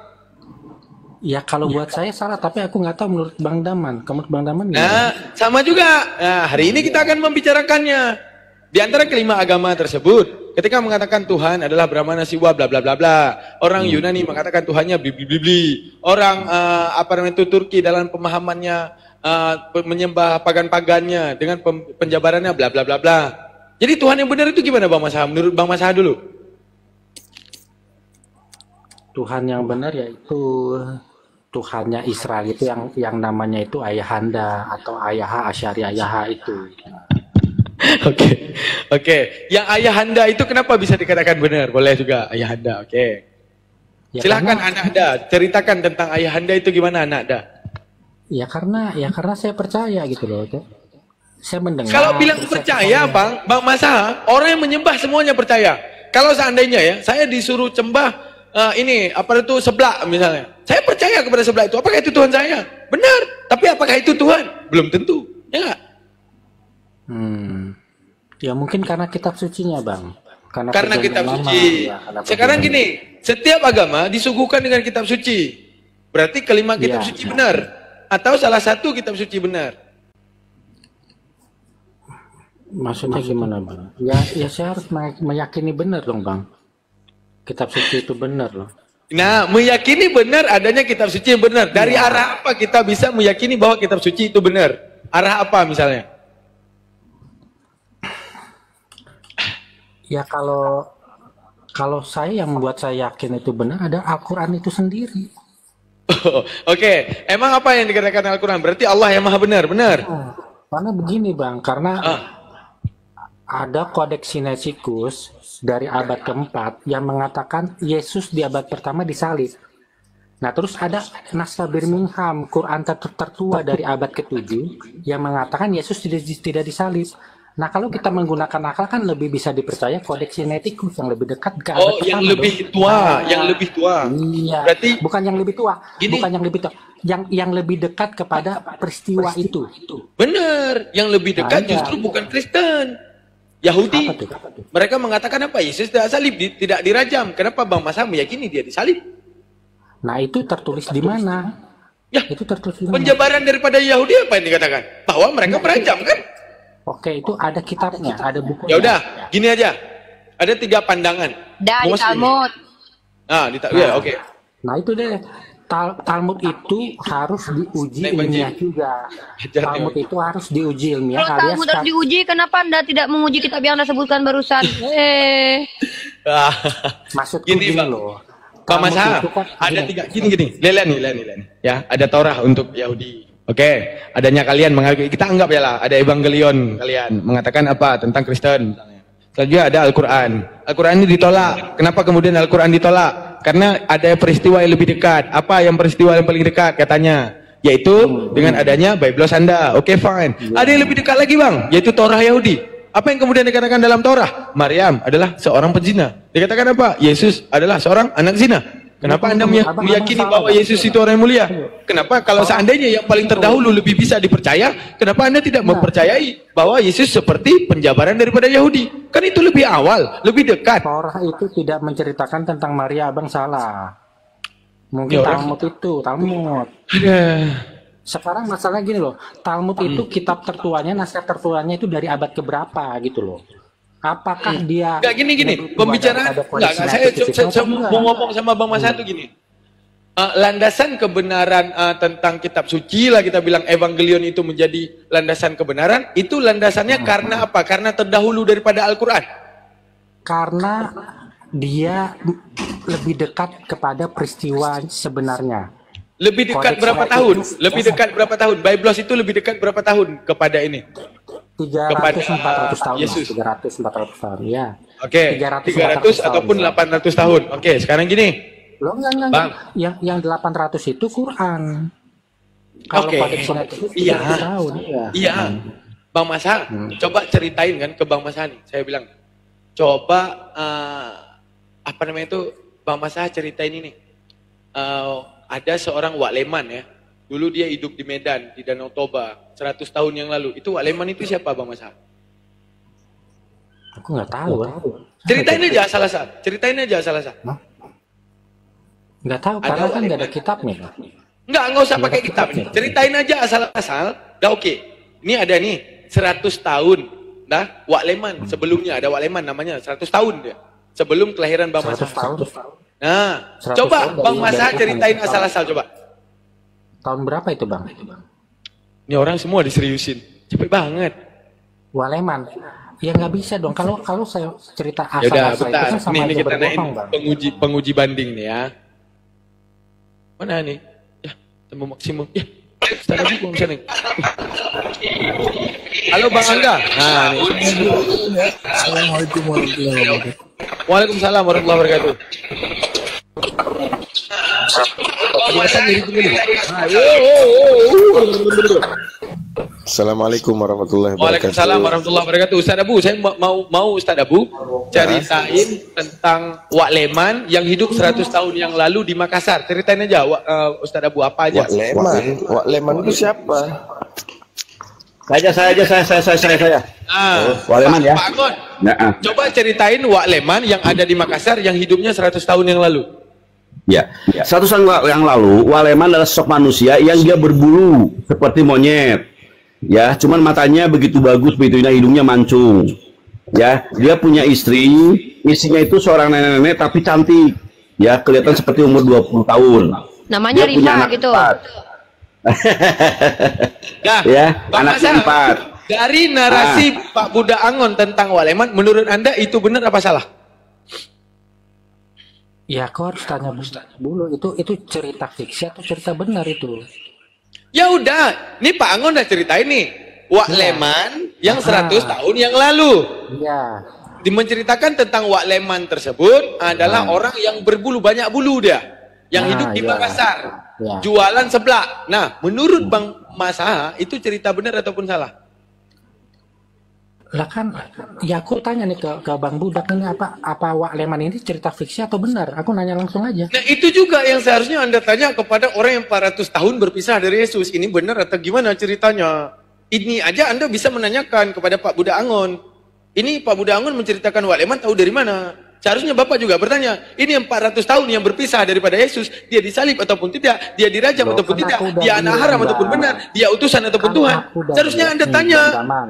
Ya kalau buat saya salah, tapi aku nggak tahu menurut Bang Daman. Menurut Bang Daman gimana? Nah, sama juga. Nah, hari ini kita akan membicarakannya. Di antara kelima agama tersebut, ketika mengatakan Tuhan adalah Brahmana Siwa bla bla bla bla. Orang Yunani mengatakan Tuhannya bibli. Orang Turki dalam pemahamannya menyembah pagan-pagannya dengan penjabarannya bla bla bla bla. Jadi Tuhan yang benar itu gimana Bang Masaha? Menurut Bang Masaha dulu. Tuhan yang benar yaitu Tuhannya Israel itu yang namanya itu Ayahanda atau Ayaha Asyari Ayaha itu. Oke. Yang Ayahanda itu kenapa bisa dikatakan benar? Boleh juga Ayahanda. Oke. Ya, silahkan Anakda, ceritakan tentang Ayahanda itu gimana Anakda? Ya karena saya percaya gitu loh. Saya mendengar. Kalau bilang percaya Bang Masaha, orang yang menyembah semuanya percaya. Kalau seandainya ya, saya disuruh sembah seblak misalnya. Saya percaya kepada seblak itu. Apakah itu Tuhan saya? Benar. Tapi apakah itu Tuhan? Belum tentu. Ya nggak? Ya mungkin karena kitab sucinya Bang. Karena kitab suci. Sekarang gini, setiap agama disuguhkan dengan kitab suci. Berarti kelima kitab suci benar. Atau salah satu kitab suci benar. Maksudnya gimana Bang? Ya saya harus meyakini benar dong Bang. Kitab suci itu benar loh. Nah, meyakini benar adanya kitab suci yang benar. Dari arah apa kita bisa meyakini bahwa kitab suci itu benar? Arah apa misalnya? Ya kalau saya yang membuat saya yakin itu benar ada Al-Quran itu sendiri. Oke. Emang apa yang dikatakan Al-Quran? Berarti Allah yang maha benar, benar? Karena begini Bang, karena ada Kodeks Sinaiticus dari abad keempat yang mengatakan Yesus di abad pertama disalib. Nah terus ada naskah Birmingham, Quran tertua dari abad ke-7 yang mengatakan Yesus tidak disalib. Nah kalau kita menggunakan akal kan lebih bisa dipercaya Kodeks Sinaiticus yang lebih dekat ke abad pertama. Yang lebih tua, yang lebih tua. Iya. Berarti bukan yang lebih tua, bukan yang lebih tua, yang lebih dekat kepada peristiwa itu. Benar, yang lebih dekat justru bukan Kristen. Yahudi, mereka mengatakan apa? Yesus tidak salib, tidak dirajam. Kenapa Bang Masaha meyakini dia disalib? Nah itu tertulis di mana? Ya, itu tertulis di mana? Penjabaran daripada Yahudi apa yang dikatakan? Bahwa mereka berajam kan? Oke, itu ada kitabnya, ada bukunya. Ya udah, gini aja. Ada 3 pandangan. Di Talmud. Oke. Nah itu deh. Talmud itu harus diuji ilmiah juga. Talmud itu harus diuji ilmiah. Kalau Talmud harus diuji, kenapa Anda tidak menguji kitab yang Anda sebutkan barusan? Maksudku gini loh. Pak Masaha, ada 3, gini. Lihat nih. Ya, ada Torah untuk Yahudi. Oke, adanya kalian mengaku, kita anggap ya lah, ada Evangelion kalian mengatakan apa tentang Kristen. Selanjutnya ada Al-Quran. Al-Quran ini ditolak. Kenapa kemudian Al-Quran ditolak? Karena ada peristiwa yang lebih dekat. Apa yang peristiwa yang paling dekat katanya? Yaitu dengan adanya Bible Anda. Oke, fine. Ada yang lebih dekat lagi Bang, yaitu Torah Yahudi. Apa yang kemudian dikatakan dalam Torah? Maryam adalah seorang penzina. Dikatakan apa? Yesus adalah seorang anak zina. Kenapa Anda meyakini bahwa Yesus itu orang yang mulia? Kenapa kalau seandainya yang paling terdahulu lebih bisa dipercaya, kenapa Anda tidak mempercayai bahwa Yesus seperti penjabaran daripada Yahudi? Kan itu lebih awal, lebih dekat. Torah itu tidak menceritakan tentang Maria, Abang salah. Mungkin Talmud itu, Talmud. Sekarang masalahnya gini loh, Talmud itu kitab tertuanya, naskah tertuanya itu dari abad keberapa gitu loh. Apakah dia enggak gini pembicaraan enggak saya mau ngomong sama Bang Masaha tuh gini. Landasan kebenaran tentang kitab suci lah kita bilang Evangelion itu menjadi landasan kebenaran, itu landasannya karena apa? Karena terdahulu daripada Al-Qur'an. Karena dia lebih dekat kepada peristiwa sebenarnya. Lebih dekat berapa tahun? Lebih dekat berapa tahun? Biblos itu lebih dekat berapa tahun kepada ini? 300-400 tahun. Yesus. 300-400 tahun, ya. Oke, 300 ataupun 800 tahun. Oke, sekarang gini. Loh, enggak. Yang 800 itu Quran. Kalau iya. Iya. Bang Masaha, coba ceritain kan ke Bang Masaha nih. Saya bilang, coba Bang Masaha ceritain ini. Ada seorang Wak Leman ya. Dulu dia hidup di Medan, di Danau Toba, 100 tahun yang lalu. Itu Wak Leman itu siapa Bang Masaha? Aku nggak tahu. Ceritain aja asal-asal. Nggak tahu, karena kan nggak ada kitabnya. Nggak usah pakai kitab. Ceritain aja asal-asal, udah oke. Ini ada nih, 100 tahun. Dah, Wak Leman. Sebelumnya ada Wak Leman namanya, 100 tahun dia. Sebelum kelahiran Bang Masa. 100 tahun. Nah, 100 coba tahun Bang dari- Masa dari- ceritain asal-asal coba. Tahun berapa itu, Bang? Ini orang semua diseriusin. Cepet banget. Waleman. Ya nggak bisa dong. Kalau saya cerita Ya udah, asal-asal itu bentar. kan sama Nih aja kita naikin berbohong, Bang. penguji banding nih ya. Mana nih? Ya, temu maksimum. Ya, Ustaz Abu belum bisa nih. Halo Bang Angga. Nah, nih. Assalamualaikum warahmatullahi wabarakatuh. Waalaikumsalam warahmatullahi wabarakatuh. Biasa mirip dulu. Assalamualaikum warahmatullahi wabarakatuh. Waalaikumsalam warahmatullahi wabarakatuh. Ustaz Abu, saya mau Ustaz Abu ceritain tentang Wak Leman yang hidup 100 tahun yang lalu di Makassar. Ceritain aja Ustaz Abu apa aja. Wak Leman itu siapa? Saya. Wak Leman ya. Pak Angon, Nah, coba ceritain Wak Leman yang ada di Makassar yang hidupnya 100 tahun yang lalu. ya. 100 tahun yang lalu, Waleman adalah sosok manusia yang dia berbulu seperti monyet. Ya, cuman matanya begitu bagus, begitu indah, hidungnya mancung. Ya, dia punya istrinya itu seorang nenek-nenek tapi cantik. Ya, kelihatan seperti umur 20 tahun. Namanya Dia punya Rifa anak gitu. 4. Nah, Ya, Bang anaknya Hasan, 4. dari narasi Pak Budak Angon tentang Wak Leman, menurut Anda itu benar apa salah? Ya, kau harus tanya dulu. Itu cerita fiksi atau cerita benar itu? Ya udah, nih Pak Angon udah ceritain nih. Wak Leman yang 100 tahun yang lalu. Iya. Menceritakan tentang Wak Leman tersebut adalah orang yang berbulu, banyak bulu dia. Yang hidup di iya. Makassar. Ya. Jualan seblak. Nah, menurut Bang Masa, itu cerita benar ataupun salah? Lah kan, ya aku tanya nih ke Bang Budak ini apa Wak Leman ini cerita fiksi atau benar? Aku nanya langsung aja. Nah, itu juga yang seharusnya Anda tanya kepada orang yang 400 tahun berpisah dari Yesus. Ini benar atau gimana ceritanya? Ini aja Anda bisa menanyakan kepada Pak Budak Angon. Ini Pak Budak Angon menceritakan Wak Leman tahu dari mana? Seharusnya Bapak juga bertanya, ini yang 400 tahun yang berpisah daripada Yesus, dia disalib ataupun tidak, dia dirajam ataupun kan tidak, aku udah dia anak bilang, haram Bang. ataupun benar, dia utusan ataupun Tuhan. aku udah Seharusnya bilang Anda nih, tanya. Bang Daman.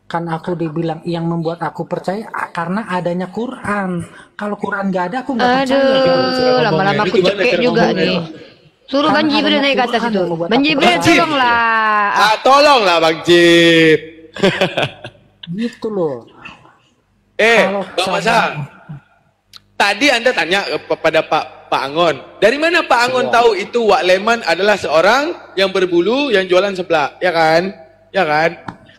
Kan aku dibilang yang membuat aku percaya karena adanya Quran. Kalau Quran nggak ada, aku nggak percaya. Aduh, lama-lama aku Gimana cekek cara juga ngomongnya? nih. Suruh Kan Bang Jibril adanya naik ke atas Quran itu. yang membuat Bang aku Jibril, percaya. tolonglah. Tolonglah Bang Jib. Gitu loh. Bang Kalau Masa, tadi Anda tanya kepada Pak Angon, dari mana Pak Angon tahu itu Wak Leman adalah seorang yang berbulu, yang jualan seblak, ya kan? Ya kan?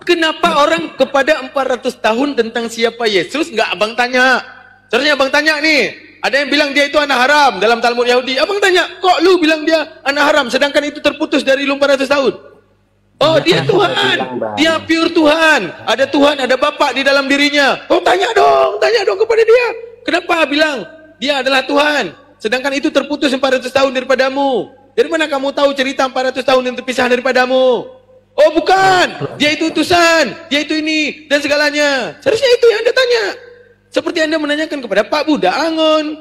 Kenapa orang kepada 400 tahun tentang siapa Yesus nggak abang tanya? Seharusnya abang tanya nih, ada yang bilang dia itu anak haram dalam Talmud Yahudi. Abang tanya, kok lu bilang dia anak haram sedangkan itu terputus dari lu 400 tahun? Oh, dia Tuhan. Dia pure Tuhan. Ada Tuhan, ada Bapa di dalam dirinya. Oh, tanya dong kepada dia. Kenapa bilang dia adalah Tuhan? Sedangkan itu terputus 400 tahun daripadamu. Dari mana kamu tahu cerita 400 tahun yang terpisah daripadamu? Oh, bukan. Dia itu utusan. Dia itu ini dan segalanya. Seharusnya itu yang Anda tanya. Seperti Anda menanyakan kepada Pak Budak Angon.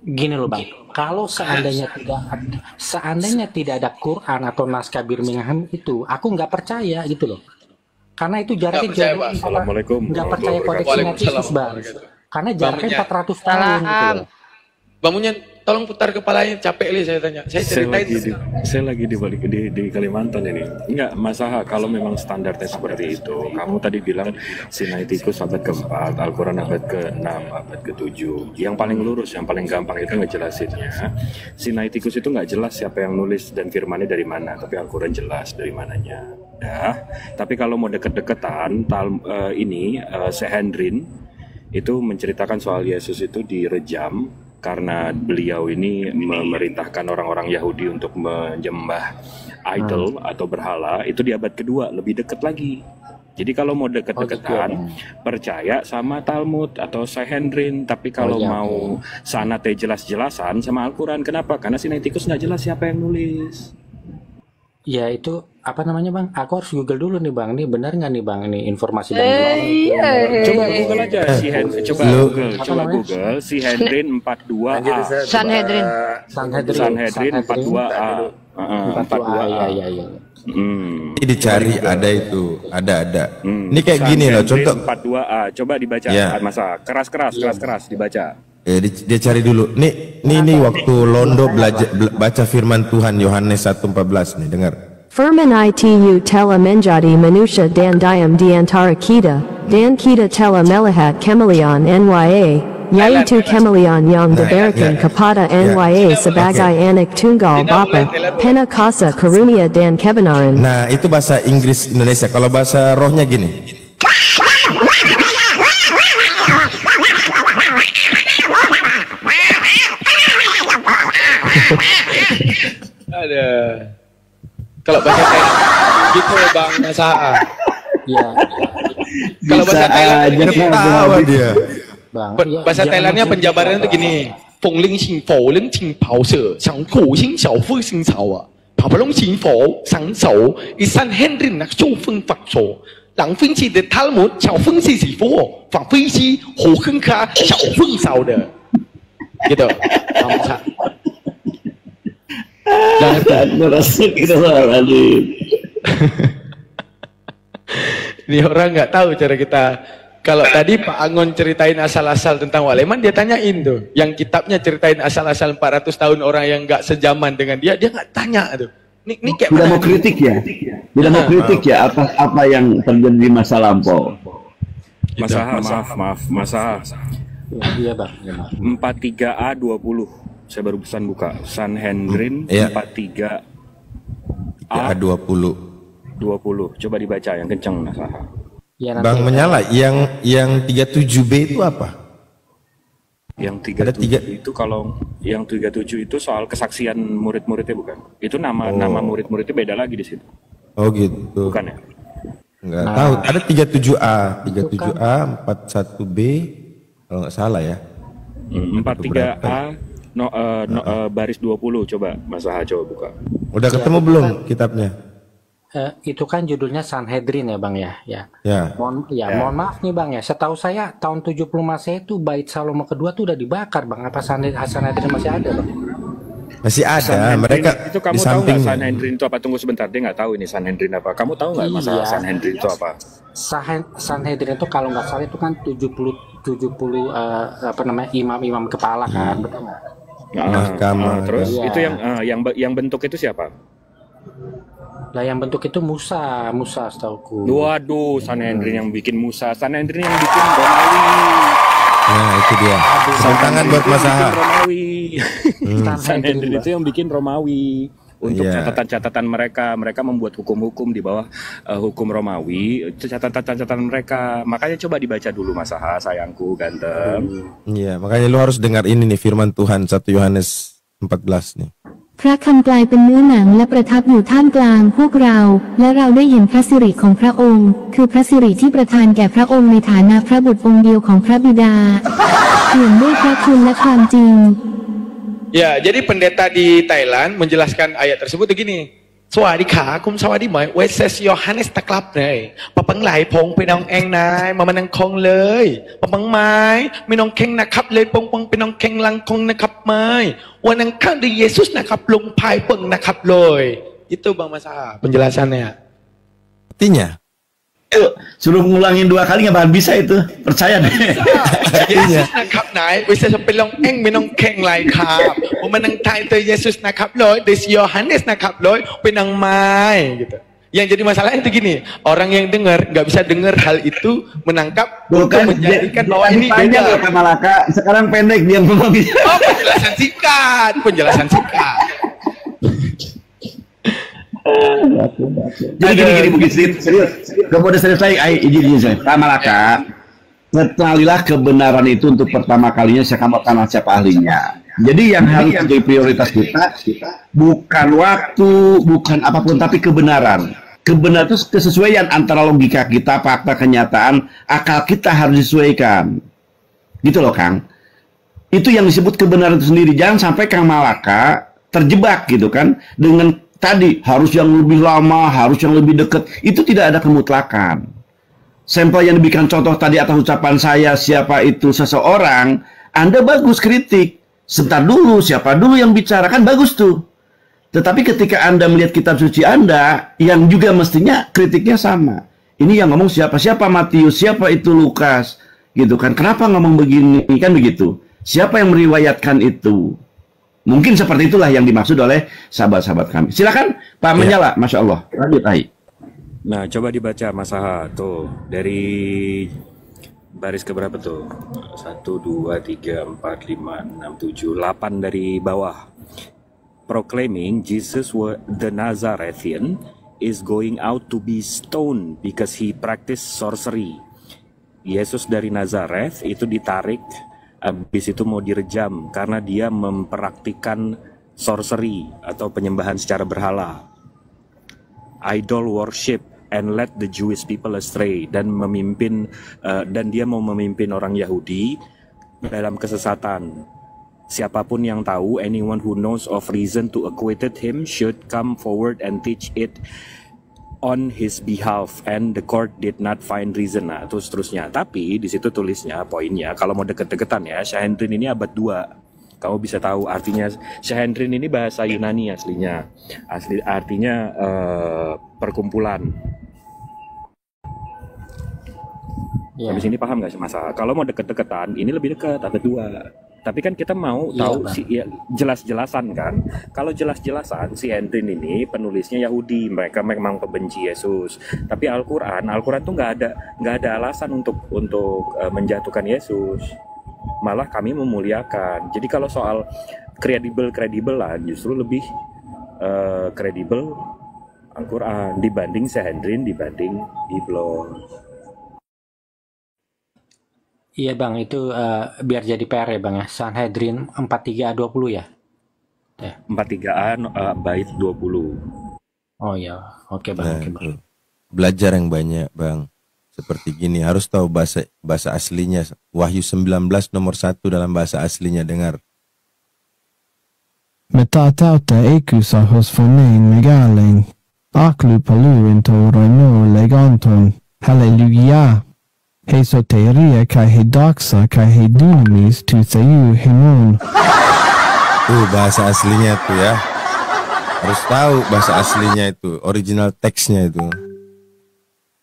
Gini loh Bang, kalau seandainya tidak ada Quran atau naskah Birmingham itu, aku nggak percaya gitu loh. Karena itu jaraknya Nggak percaya, jauh. Bang. Assalamualaikum Nggak percaya kodeks Waalaikumsalam Sinaiticus Bang. warahmatullahi Karena jaraknya Bang 400 tahun gitu loh. Bang Munyan, tolong putar kepalanya, capek li saya tanya. Saya ceritain. Saya lagi di Kalimantan ini. Enggak, Masaha, kalau memang standarnya seperti itu, kamu tadi bilang Sinaiticus abad ke-4, Al-Quran abad ke-6, abad ke-7. Yang paling lurus, yang paling gampang itu ngejelasinnya. Sinaiticus itu nggak jelas siapa yang nulis dan firmannya dari mana, tapi Al-Quran jelas dari mananya. Ya, tapi kalau mau deket-deketan, Sehendrin itu menceritakan soal Yesus itu direjam karena beliau ini memerintahkan orang-orang Yahudi untuk menyembah idol atau berhala. Itu di abad kedua, lebih dekat lagi. Jadi kalau mau deket-deketan, percaya sama Talmud atau Sanhedrin. Tapi kalau mau sanate jelas-jelasan sama Al-Quran. Kenapa? Karena Sinaiticus nggak jelas siapa yang nulis. Ya itu apa namanya bang? Aku harus Google dulu nih bang. Ini benar nggak nih bang? Ini informasi dari Coba Google aja si Google si Hedrin 42A. Sanhedrin 42A. 42A. Iya. Ini dicari ada itu, ada. Ini kayak gini loh, contoh 42A. Coba dibaca, masa keras dibaca. Dia cari dulu. Nih waktu Londo baca firman Tuhan Yohanes 1:14 nih, dengar. Firman itu telah menjadi manusia dan diam di antara kita, dan kita telah melihat kameleon NYA, yaitu kameleon yang diberikan kepada NYA sebagai anak tunggal Bapa, penuh kasih karunia dan kebenaran. Nah, itu bahasa Inggris Indonesia. Kalau bahasa rohnya gini. Ada. Kalau bahasa Thailand gitu Bang Masaha. Iya. Kalau bahasa Thailand ketawa dia. Bahasa Thailandnya penjabarannya tuh gini. Feng ling xing fo ling qing pao se, shang ku xing xiao fu xing cao a. Pa pa long qing fo, shang shou, i san Henry nak zhou feng fak shou. Lang feng qi de Talmud, xiao feng xi xi fu, fang fei xi, hu heng ka, xiao feng shou de. Gitu. Ini orang nggak tahu cara kita. Kalau tadi Pak Angon ceritain asal-asal tentang Waleman, dia tanyain tuh. Yang kitabnya ceritain asal-asal 400 tahun orang yang nggak sejaman dengan dia nggak tanya tuh. Ini kayak tidak mau kritik ya, tidak mau kritik ya apa yang terjadi di masa lampau. Masaha. Iya bang. 43A 20. Saya baru pesan buka. Sanhedrin 43A 20. Coba dibaca yang kencang Masaha. Ya, Bang menyala. Yang 37B itu apa? Yang 37 itu kalau yang 37 itu soal kesaksian murid-muridnya bukan? Itu nama murid-muridnya beda lagi di situ. Oh gitu. Bukan ya? Enggak tahu. Ada 37A, 41B kalau nggak salah ya. 43A baris 20 coba Mas Aha coba buka. Udah ketemu belum kitabnya? Itu kan judulnya Sanhedrin ya bang ya. Mohon maaf nih bang ya. Setahu saya tahun 70 Masehi itu Bait Salomo kedua tuh udah dibakar bang. Apa Sanhedrin masih ada bang? Masih ada. Sanhedrin, mereka itu kamu tahu nggak Sanhedrin itu apa? Tunggu sebentar, dia nggak tahu ini Sanhedrin apa. Kamu tahu nggak masalah Sanhedrin itu apa? Sanhedrin itu kalau nggak salah itu kan 70 apa namanya imam-imam kepala kan, betul nggak? Terus itu yang bentuk itu siapa? Lah yang bentuk itu Musa setauku. Waduh, Sanhedrin yang bikin Musa, Sanhedrin yang bikin Romawi. Nah itu dia. Tangan buat Mas Aha. Sanhedrin itu yang bikin Romawi. Untuk catatan-catatan mereka membuat hukum-hukum di bawah hukum Romawi, itu catatan-catatan mereka. Makanya coba dibaca dulu Mas Aha, sayangku ganteng. Iya, makanya lu harus dengar ini nih firman Tuhan 1 Yohanes 14 nih. พระคำกลายเป็นเนื้อหนังและประทับอยู่ท่ามกลางพวกเราและเราได้เห็นพระสิริของพระองค์คือพระสิริที่ประทานแก่พระองค์ในฐานะพระบุตรองค์เดียวของพระบิดาเปี่ยมด้วยพระคุณและความจริง Ya, jadi pendeta di Thailand menjelaskan ayat tersebut begini. สวัสดีค่ะคุณสวัสดีไหมเวสเซสโยฮันเนสตะกลับเลยปะปังไหลพงไปน้องเองนายมานังคงเลยปะปังไม้ไม่น้องเข่งนะครับเลยปงปงไปน้องเข่งลังคงนะครับไม้วันนั้นข้างdi Yesusนะครับลงพายปงนะครับเลย itu Bang Masa penjelasannya. Artinya suruh ngulangin 2 kali nggak bakal bisa itu, percaya deh. Yesus นะครับนายวิเศษเป็นลองเอ็งไม่น้องแข่งไรครับผมมานั่งทายตัว Yesus นะครับเลยเดซิโยฮันเนสนะครับเลยเป็นนางไม้gitu. Yang jadi masalah itu gini, orang yang dengar nggak bisa dengar hal itu menangkap untuk menjadikan bahwa ini beda. Malaka sekarang pendek dia ngomongnya. Oh, penjelasan singkat. Jadi gini mungkin serius. Kemudian serius lagi, izin saya. Malaka, kenalilah kebenaran itu untuk pertama kalinya saya kamu kenal siapa ahlinya. Jadi yang harus menjadi prioritas kita bukan waktu, bukan apapun, tapi kebenaran. Kebenaran itu kesesuaian antara logika kita, fakta, kenyataan, akal kita harus disesuaikan. Gitu loh Kang. Itu yang disebut kebenaran itu sendiri. Jangan sampai Kang Malaka terjebak gitu kan dengan tadi harus yang lebih lama, harus yang lebih dekat, itu tidak ada kemutlakan. Sampel yang diberikan contoh tadi atas ucapan saya, siapa itu seseorang, Anda bagus kritik. Sebentar dulu, siapa dulu yang bicara, kan bagus tuh. Tetapi ketika Anda melihat kitab suci Anda, yang juga mestinya kritiknya sama. Ini yang ngomong siapa Matius, siapa itu Lukas, gitu kan. Kenapa ngomong begini, kan begitu. Siapa yang meriwayatkan itu? Mungkin seperti itulah yang dimaksud oleh sahabat-sahabat kami. Silakan Pak Menyala, Masya Allah. Lanjut, Ai. Nah, coba dibaca Mas Aha tuh dari baris keberapa tuh? 1, 2, 3, 4, 5, 6, 7, 8 dari bawah. Proclaiming Jesus the Nazarethian is going out to be stoned because he practiced sorcery. Yesus dari Nazareth itu ditarik, habis itu mau direjam karena dia mempraktikkan sorcery atau penyembahan secara berhala, idol worship, and led the Jewish people astray, dan dia mau memimpin orang Yahudi dalam kesesatan. Siapapun yang tahu, anyone who knows of reason to acquit him should come forward and teach it on his behalf, and the court did not find reason. Nah, terus terusnya. Tapi di situ tulisnya poinnya, kalau mau deket-deketan ya, Sanhedrin ini abad 2. Kamu bisa tahu artinya. Sanhedrin ini bahasa Yunani aslinya. Artinya perkumpulan. Habis ini paham nggak sih masalah? Kalau mau deket-deketan, ini lebih dekat abad 2. Tapi kan kita mau tahu jelas-jelasan kan. Kalau jelas-jelasan si Sanhedrin ini penulisnya Yahudi, mereka memang pembenci Yesus. Tapi Al-Quran tuh nggak ada alasan untuk menjatuhkan Yesus. Malah kami memuliakan. Jadi kalau soal kredibelan justru lebih kredibel Al-Quran dibanding Sanhedrin, dibanding Biblos. Iya Bang, itu biar jadi PR ya Bang ya. Sanhedrin 43A20 ya? 43A bait 20. Oh iya, oke Bang. Oke, Bang. Belajar yang banyak Bang. Seperti gini, harus tahu bahasa aslinya. Wahyu 19 nomor 1 dalam bahasa aslinya, dengar. Metatauta ekusahos fonein megaling. Aklu paluin torano leganton. Hallelujah. Hesoteria kai hedaksa kai hedunamis tu sayu hemun. Bahasa aslinya tuh ya. Harus tahu bahasa aslinya itu, original teksnya itu.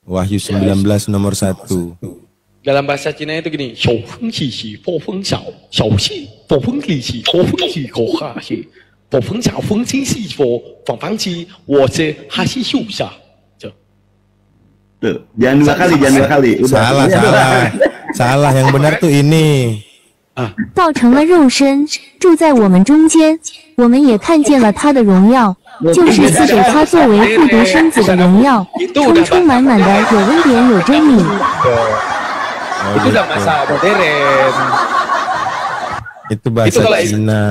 Wahyu 19 nomor 1. Dalam bahasa Cina itu gini, Tuh, jangan dua kali. Udah. Salah. Yang benar tuh ini. 道成了肉身，住在我们中间，我们也看见了他的荣耀，就是赐给他作为复读生子的荣耀，充充满满的有恩典有真理。Itu udah masa modern. Itu bahasa Cina.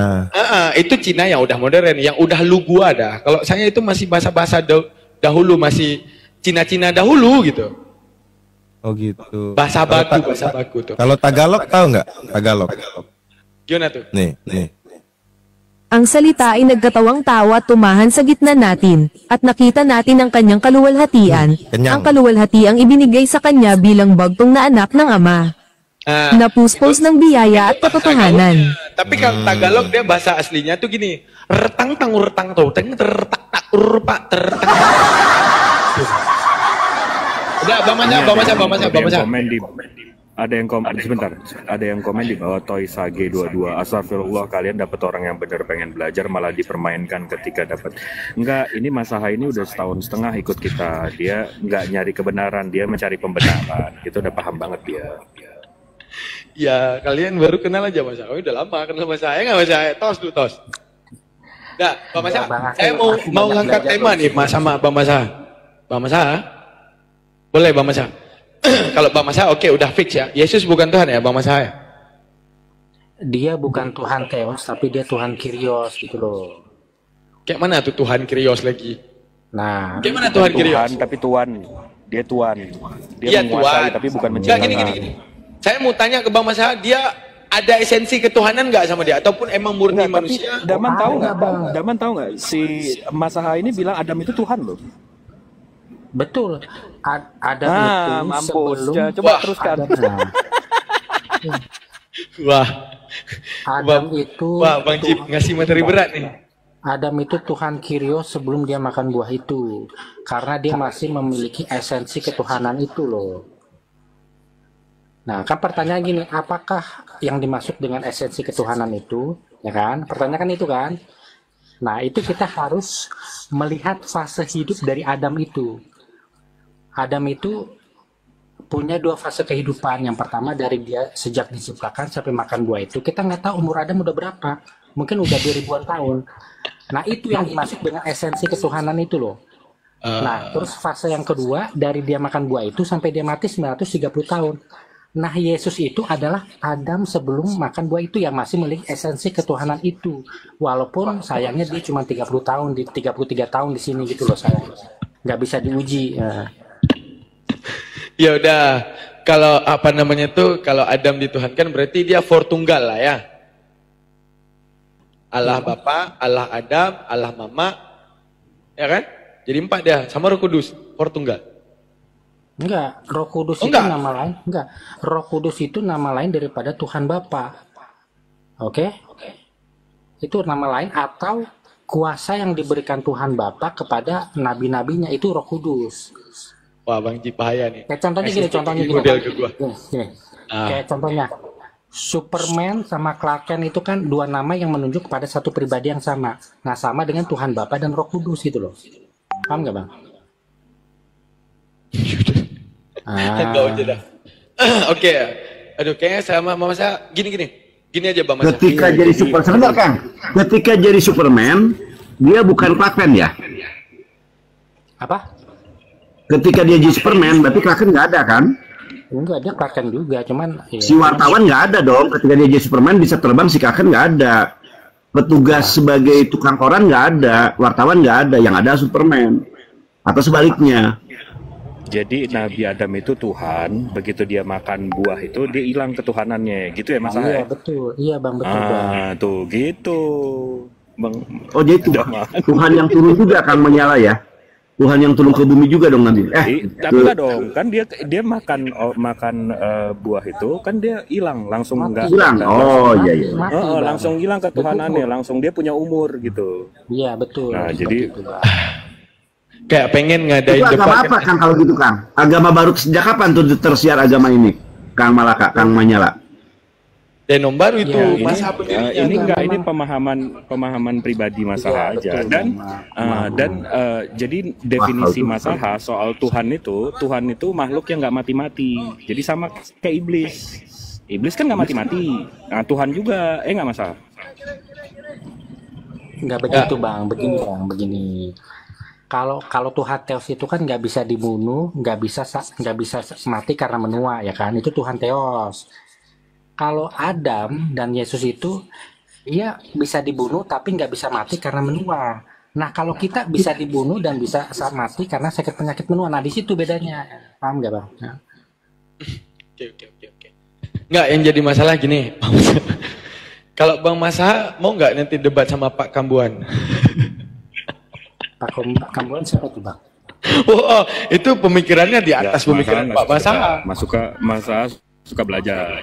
Itu Cina yang udah modern, yang udah lu gua dah. Kalau saya itu masih bahasa dahulu, masih Cina-Cina dahulu gitu. Oh gitu. Bahasa baku tuh. Kalau Tagalog tahu nggak? Tagalog. Gimana tuh? Nih. Ang salita ay nagkatawang tawa at tumahan sa gitna natin, at nakita natin ang kanyang kaluwalhatian. Ang kaluwalhatiang ibinigay sa kanya bilang bagtong na anak ng Ama. Napuspos ng biyaya at katotohanan. Tapi kalau Tagalog dia bahasa aslinya tuh gini, retang tuh, tertak urpa tertang. Udah, Bang Maca. Ada yang komen di bawah Toy Sage 22. Astagfirullah, kalian dapat orang yang benar pengen belajar malah dipermainkan ketika dapat. Enggak, ini Mas Aha ini udah setahun setengah ikut kita. Dia enggak nyari kebenaran, dia mencari pembenaran. Itu udah paham banget dia. Ya, kalian baru kenal aja Mas Aha. Udah lama kenal Mas Aha, enggak Mas Aha? Tos. Enggak, Bang Mas Aha. Saya mau ngangkat tema nih Mas sama Bang Mas Aha. Bang Mas Aha? Boleh Bang Mas Aha? Kalau Bang Mas Aha oke, udah fix ya. Yesus bukan Tuhan ya Bang Mas Aha ya? Dia bukan Tuhan Theos, tapi dia Tuhan Kyrios gitu loh. Kayak mana tuh Tuhan Kyrios lagi? Nah, kayak mana Tuhan Kyrios? Tuhan tapi Tuhan. Dia Tuhan. Dia iya, menguasai Tuhan. tapi bukan menciptakan. Gini. Saya mau tanya ke Bang Mas Aha, dia ada esensi ketuhanan nggak sama dia? Ataupun emang murni manusia? Daman tahu nggak? Daman tahu nggak? Si Masaha ini bilang Adam itu Tuhan loh. Betul. Adam itu mampus. sebelum Coba teruskan. Wah. Adam itu. Wah, Bang Jip ngasih materi berat nih. Adam itu Tuhan Kyrios sebelum dia makan buah itu. Karena dia masih memiliki esensi ketuhanan itu loh. Nah, kan pertanyaan gini, apakah yang dimaksud dengan esensi ketuhanan itu, ya kan? Pertanyaan kan itu kan. Nah, itu kita harus melihat fase hidup dari Adam itu. Adam itu punya dua fase kehidupan. Yang pertama dari dia sejak diciptakan sampai makan buah itu. Kita nggak tahu umur Adam udah berapa. Mungkin udah 2000-an tahun. Nah, itu yang dimaksud dengan esensi ketuhanan itu loh. Nah, terus fase yang kedua dari dia makan buah itu sampai dia mati 930 tahun. Nah, Yesus itu adalah Adam sebelum makan buah itu yang masih memiliki esensi ketuhanan itu. Walaupun sayangnya dia cuma 30 tahun, 33 tahun di sini gitu loh sayang. Nggak bisa diuji. Ya udah, kalau apa namanya tuh, kalau Adam dituhankan berarti dia Fortunggal lah ya. Allah Bapa, Allah Adam, Allah Mama, ya kan? Jadi 4 dia, sama Roh Kudus, Fortunggal. Enggak, Roh Kudus itu nama lain. Enggak, Roh Kudus itu nama lain daripada Tuhan Bapa. Oke? Itu nama lain atau kuasa yang diberikan Tuhan Bapa kepada nabi-nabinya itu Roh Kudus. Wah, Bang Jip bahaya nih. Kayak contohnya gini. Kayak contohnya Superman sama Clark Kent itu kan dua nama yang menunjuk kepada satu pribadi yang sama. Nah, sama dengan Tuhan Bapa dan Roh Kudus gitu loh. Paham nggak, Bang? Oke. Aduh, kayaknya sama Mama saya gini aja Bang Mas. Ketika jadi Superman, sebentar Kang. Ketika jadi Superman, dia bukan Clark Kent ya? Apa? Ketika dia jadi Superman, berarti Clark Kent nggak ada kan? Enggak, dia Clark Kent juga, cuman si wartawan nggak ada dong. Ketika dia jadi Superman bisa terbang, si Clark Kent nggak ada. Petugas sebagai tukang koran nggak ada, wartawan nggak ada, yang ada Superman. Atau sebaliknya. Jadi Nabi Adam itu Tuhan, begitu dia makan buah itu dia hilang ketuhanannya, gitu ya Mas? Iya betul, iya Bang, betul Bang. Tuh gitu, Bang. Oh jadi Tuhan yang turun juga akan menyala ya? Tuhan yang turun ke bumi juga dong nanti. Tapi enggak dong, kan dia makan buah itu, kan dia hilang langsung enggak. Hilang. Oh iya iya. Langsung hilang ketuhanannya, langsung dia punya umur gitu. Iya betul. Nah jadi kayak pengen ngadain itu agama apa Kang kalau gitu Kang? Agama baru sejak kapan tuh tersiar agama ini? Kang Malaka, Kang Manyala. Denom baru itu ini pemahaman pribadi Masaha aja. Dan jadi definisi Masaha soal Tuhan itu makhluk yang nggak mati-mati. Jadi sama kayak iblis kan nggak mati-mati. Nah Tuhan juga nggak Masaha. Nggak begitu Bang, begini. Kalau Tuhan Theos itu kan nggak bisa dibunuh, nggak bisa mati karena menua ya kan, itu Tuhan Theos. Kalau Adam dan Yesus itu dia bisa dibunuh tapi nggak bisa mati karena menua. Nah kalau kita bisa dibunuh dan bisa mati karena sakit penyakit menua, nah di situ bedanya, paham nggak Bang? Nah. Oke. Nggak, yang jadi masalah gini, kalau Bang Masaha mau nggak nanti debat sama Pak Kambuan? Pak Kambuan siapa tuh Bang? Oh, itu pemikirannya di atas pemikiran Pak Masaha. Masaha suka belajar.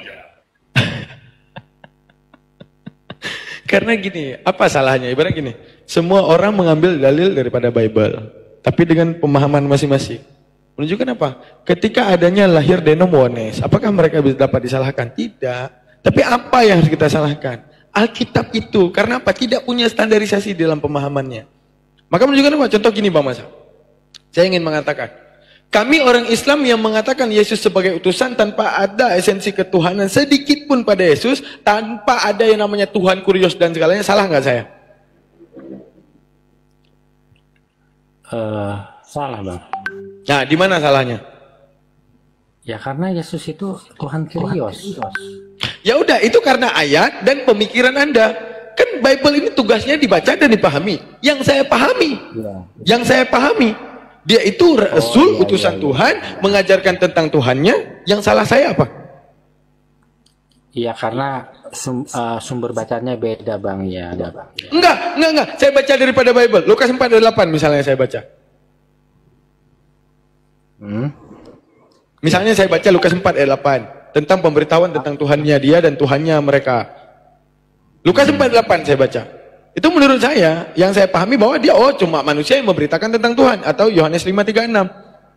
Karena gini, apa salahnya? Ibarat gini, semua orang mengambil dalil daripada Bible, tapi dengan pemahaman masing-masing. Menunjukkan apa? Ketika adanya lahir denom wones, apakah mereka dapat disalahkan? Tidak. Tapi apa yang harus kita salahkan? Alkitab itu, karena apa? Tidak punya standarisasi dalam pemahamannya. Maka menunjukkan apa? Contoh gini Bang Masa. Saya ingin mengatakan, kami orang Islam yang mengatakan Yesus sebagai utusan tanpa ada esensi ketuhanan sedikit pun pada Yesus, tanpa ada yang namanya Tuhan Kurios dan segalanya, salah nggak saya? Salah Bang. Nah, di mana salahnya? Ya karena Yesus itu Tuhan Kurios. Ya udah, itu karena ayat dan pemikiran Anda. Kan Bible ini tugasnya dibaca dan dipahami. Yang saya pahami, dia itu rasul, utusan Tuhan, mengajarkan tentang Tuhannya. Yang salah saya apa? Iya, karena sumber bacanya beda Bang ya, ada Bang. Enggak. Saya baca daripada Bible. Lukas 4 ayat 8 misalnya saya baca. Misalnya saya baca Lukas 4 ayat 8 tentang pemberitahuan tentang Tuhannya dia dan Tuhannya mereka. Lukas 4 ayat 8 saya baca. Itu menurut saya, yang saya pahami bahwa dia cuma manusia yang memberitakan tentang Tuhan, atau Yohanes 5:36.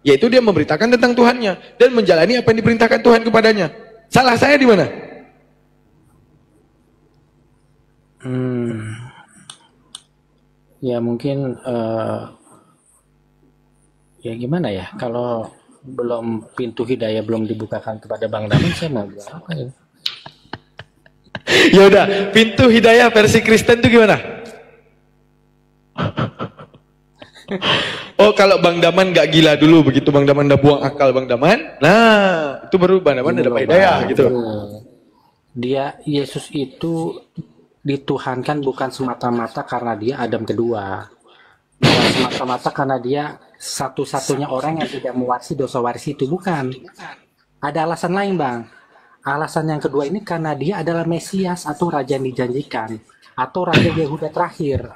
Yaitu dia memberitakan tentang Tuhannya dan menjalani apa yang diperintahkan Tuhan kepadanya. Salah saya di mana? Ya mungkin ya gimana ya, kalau belum pintu hidayah belum dibukakan kepada Bang Daman, saya mau bilang apa ya? Ya udah, pintu hidayah versi Kristen itu gimana? Oh, kalau Bang Daman nggak gila dulu, begitu Bang Daman udah buang akal Bang Daman, nah itu baru Bang Daman dapat hidayah gitu. Dia, Yesus itu dituhankan bukan semata-mata karena dia Adam kedua, bukan semata-mata karena dia satu-satunya orang yang tidak mewarisi dosa waris itu, bukan. Ada alasan lain Bang. Alasan yang kedua ini karena dia adalah Mesias atau Raja yang dijanjikan, atau Raja Yehuda terakhir.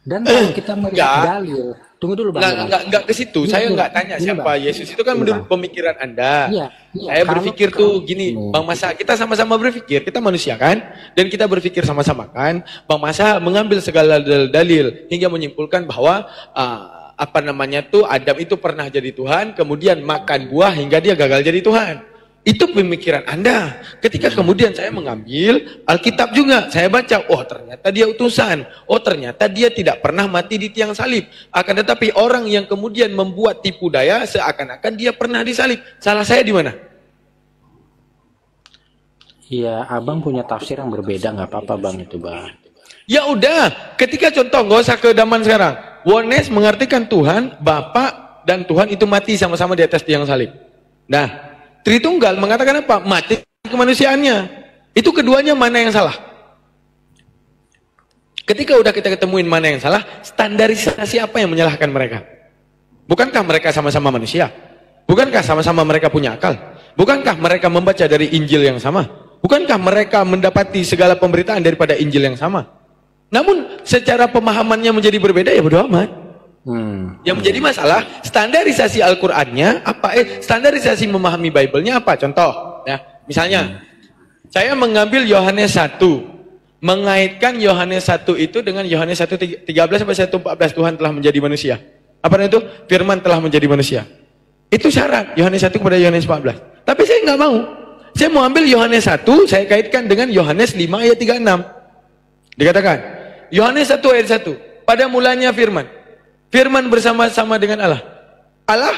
Dan kalau kita melihat dalil, tunggu dulu Bang. Enggak ke situ. Saya enggak tanya siapa Yesus. Itu kan menurut pemikiran Anda. Saya berpikir tuh gini, Bang Masa, kita sama-sama berpikir, kita manusia kan, dan kita berpikir sama-sama kan. Bang Masa mengambil segala dalil hingga menyimpulkan bahwa Adam itu pernah jadi Tuhan, kemudian makan buah hingga dia gagal jadi Tuhan. Itu pemikiran Anda. Ketika kemudian saya mengambil Alkitab juga, saya baca, oh ternyata dia utusan, oh ternyata dia tidak pernah mati di tiang salib. Akan tetapi orang yang kemudian membuat tipu daya seakan-akan dia pernah disalib. Salah saya di mana? Ya, Abang punya tafsir yang berbeda, nggak apa-apa Bang itu Bang. Ya udah, ketika contoh, nggak usah ke zaman sekarang. Wones mengartikan Tuhan, Bapa dan Tuhan itu mati sama-sama di atas tiang salib. Nah, Tritunggal mengatakan apa? Mati kemanusiaannya. Itu keduanya mana yang salah? Ketika udah kita ketemuin mana yang salah, standarisasi apa yang menyalahkan mereka? Bukankah mereka sama-sama manusia? Bukankah sama-sama mereka punya akal? Bukankah mereka membaca dari Injil yang sama? Bukankah mereka mendapati segala pemberitaan daripada Injil yang sama? Namun secara pemahamannya menjadi berbeda, ya bodo amat. Yang menjadi masalah standarisasi Al-Qur'annya apa? Standarisasi memahami Bible-nya apa? Contoh, ya, misalnya saya mengambil Yohanes 1, mengaitkan Yohanes 1 itu dengan Yohanes 1:13 sampai 1:14, Tuhan telah menjadi manusia. Apa itu? Firman telah menjadi manusia. Itu syarat Yohanes 1 kepada Yohanes 14. Tapi saya nggak mau. Saya mau ambil Yohanes 1, saya kaitkan dengan Yohanes 5 ayat 36. Dikatakan, Yohanes 1 ayat 1, pada mulanya firman. Firman bersama-sama dengan Allah. Allah,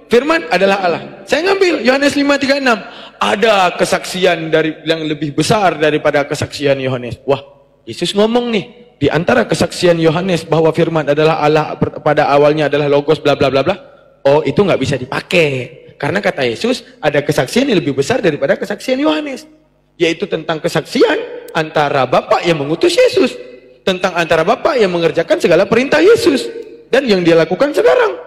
Firman adalah Allah. Saya ngambil Yohanes 5:36. Ada kesaksian yang lebih besar daripada kesaksian Yohanes. Wah, Yesus ngomong nih, di antara kesaksian Yohanes bahwa Firman adalah Allah, pada awalnya adalah Logos, bla bla bla bla. Oh, itu nggak bisa dipakai. Karena kata Yesus, ada kesaksian yang lebih besar daripada kesaksian Yohanes. Yaitu tentang kesaksian antara Bapa yang mengutus Yesus. Tentang antara Bapa yang mengerjakan segala perintah Yesus dan yang dia lakukan sekarang.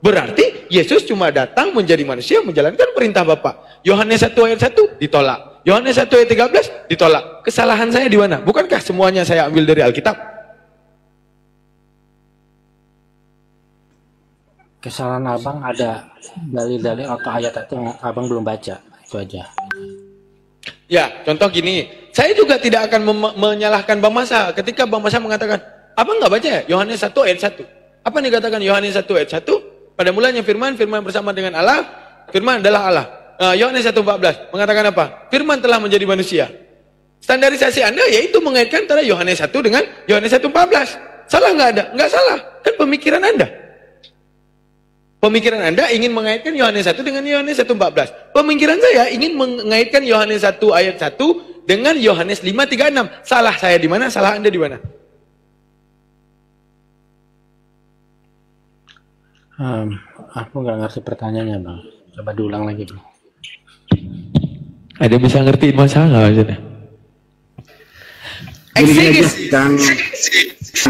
Berarti Yesus cuma datang menjadi manusia menjalankan perintah Bapa. Yohanes 1 ayat 1 ditolak. Yohanes 1 ayat 13 ditolak. Kesalahan saya di mana? Bukankah semuanya saya ambil dari Alkitab? Kesalahan Abang ada dalil-dalil atau ayat yang Abang belum baca. Itu aja. Ya, contoh gini, saya juga tidak akan menyalahkan Bang Masa ketika Bang Masa mengatakan, Abang nggak baca ya? Yohanes 1 ayat 1. Apa yang dikatakan Yohanes 1 ayat 1? Pada mulanya Firman bersama dengan Allah, Firman adalah Allah. Yohanes 1:14 mengatakan apa? Firman telah menjadi manusia. Standarisasi Anda yaitu mengaitkan antara Yohanes 1 dengan Yohanes 1:14. Salah nggak ada? Nggak salah. Kan pemikiran Anda. Pemikiran Anda ingin mengaitkan Yohanes 1 dengan Yohanes 1:14. Pemikiran saya ingin mengaitkan Yohanes 1 ayat 1 dengan Yohanes 5:36. Salah saya di mana? Salah Anda di mana? Aku nggak ngerti pertanyaannya Bang. Coba diulang lagi Bang. Ada bisa ngertiin masalah maksudnya? Gini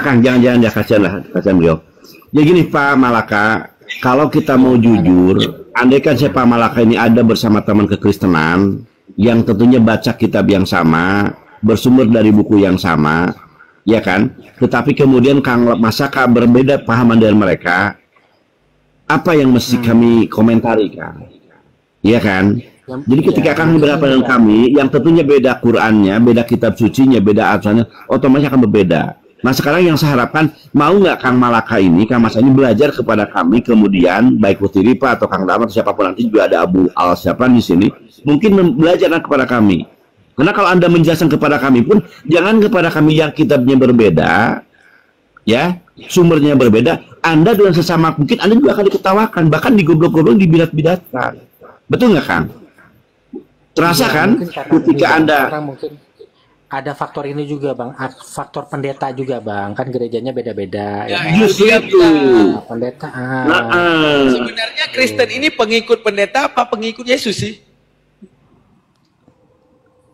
Kang, jangan kasihan beliau. Ya gini Pak Malaka, kalau kita mau jujur, andaikan saya Pak Malaka ini ada bersama teman kekristenan yang tentunya baca kitab yang sama, bersumber dari buku yang sama, ya kan? Tetapi kemudian Kang Masaka berbeda pahaman dari mereka, apa yang mesti kami komentari, Kang? Iya kan? Jadi ketika Kang berhadapan dengan kami, yang tentunya beda Qurannya, beda kitab sucinya, beda asalnya, otomatis akan berbeda. Nah sekarang yang saya harapkan, mau nggak Kang Malaka ini, Kang Mas ini belajar kepada kami, kemudian baik Putri Ripa atau Kang Dama atau siapapun, nanti juga ada Abu Al Syafran di sini, mungkin belajar kepada kami. Karena kalau Anda menjelaskan kepada kami pun, jangan kepada kami yang kitabnya berbeda, ya, sumbernya berbeda, Anda dengan sesama mungkin Anda juga akan diketawakan, bahkan digoblok-goblok, dibidat-bidatkan. Betul nggak Kang? Terasa kan ketika Anda mungkin ada faktor ini juga Bang, faktor pendeta juga Bang, kan gerejanya beda-beda. Ya, justru itu. Pendeta. Sebenarnya Kristen ini pengikut pendeta apa pengikut Yesus sih?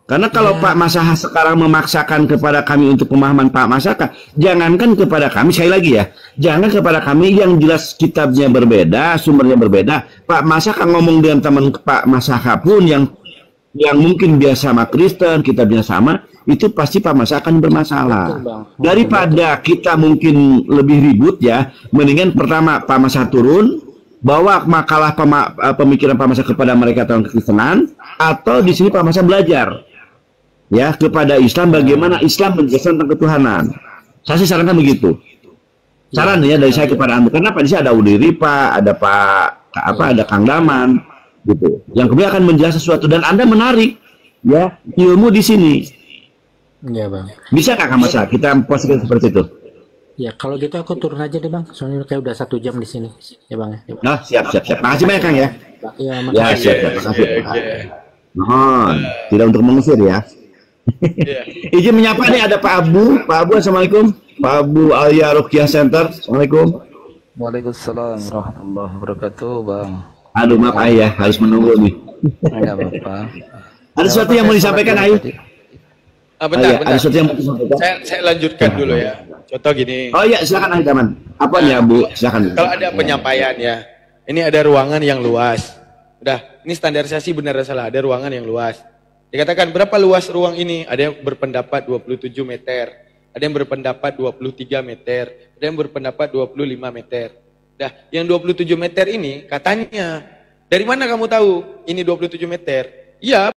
Karena kalau Pak Masaha sekarang memaksakan kepada kami untuk pemahaman Pak Masaka, jangankan kepada kami, sekali lagi ya, jangan kepada kami yang jelas kitabnya berbeda, sumbernya berbeda. Pak Masaka ngomong dengan teman Pak Masaka pun yang mungkin dia sama Kristen, kitabnya sama, itu pasti Pak Mas akan bermasalah. Daripada kita mungkin lebih ribut ya, mendingan pertama Pak Mas turun, bawa makalah pemikiran Pak Mas kepada mereka tahun kekristenan, atau di sini Pak Mas belajar ya kepada Islam, bagaimana Islam menjelaskan tentang ketuhanan. Saya sih sarankan begitu. Saran ya dari saya kepada Anda. Kenapa di sini ada Udi Ripa, ada ada Kang Daman gitu. Yang kemudian akan menjelaskan sesuatu dan Anda menarik ya ilmu di sini. Iya Bang. Bisa nggak Kang Masa kita posisikan seperti itu? Ya kalau gitu aku turun aja deh Bang. Soalnya kayak udah 1 jam di sini. Ya Bang. Nah siap. Makasih banyak Kang ya. Ya siap. Makasih. Tidak untuk mengusir ya. Izin menyapa nih ada Pak Abu. Pak Abu assalamualaikum. Pak Abu Alia Ruqyah Center. Assalamualaikum. Waalaikumsalam warahmatullahi wabarakatuh Bang. Aduh maaf Ayah harus menunggu nih. Enggak apa-apa. Ada sesuatu yang mau disampaikan Ayah? Bentar. Ada sesuatu yang mau disampaikan? Saya lanjutkan dulu ya. Contoh gini. Oh iya silakan Ayah Taman. Apa ya Bu? Silakan. Kalau ada penyampaian ya, ini ada ruangan yang luas. Udah, ini standarisasi benar salah. Ada ruangan yang luas. Dikatakan berapa luas ruang ini? Ada yang berpendapat 27 meter. Ada yang berpendapat 23 meter. Ada yang berpendapat 25 meter. Dah, yang 27 meter ini katanya, dari mana kamu tahu ini 27 meter? Iya,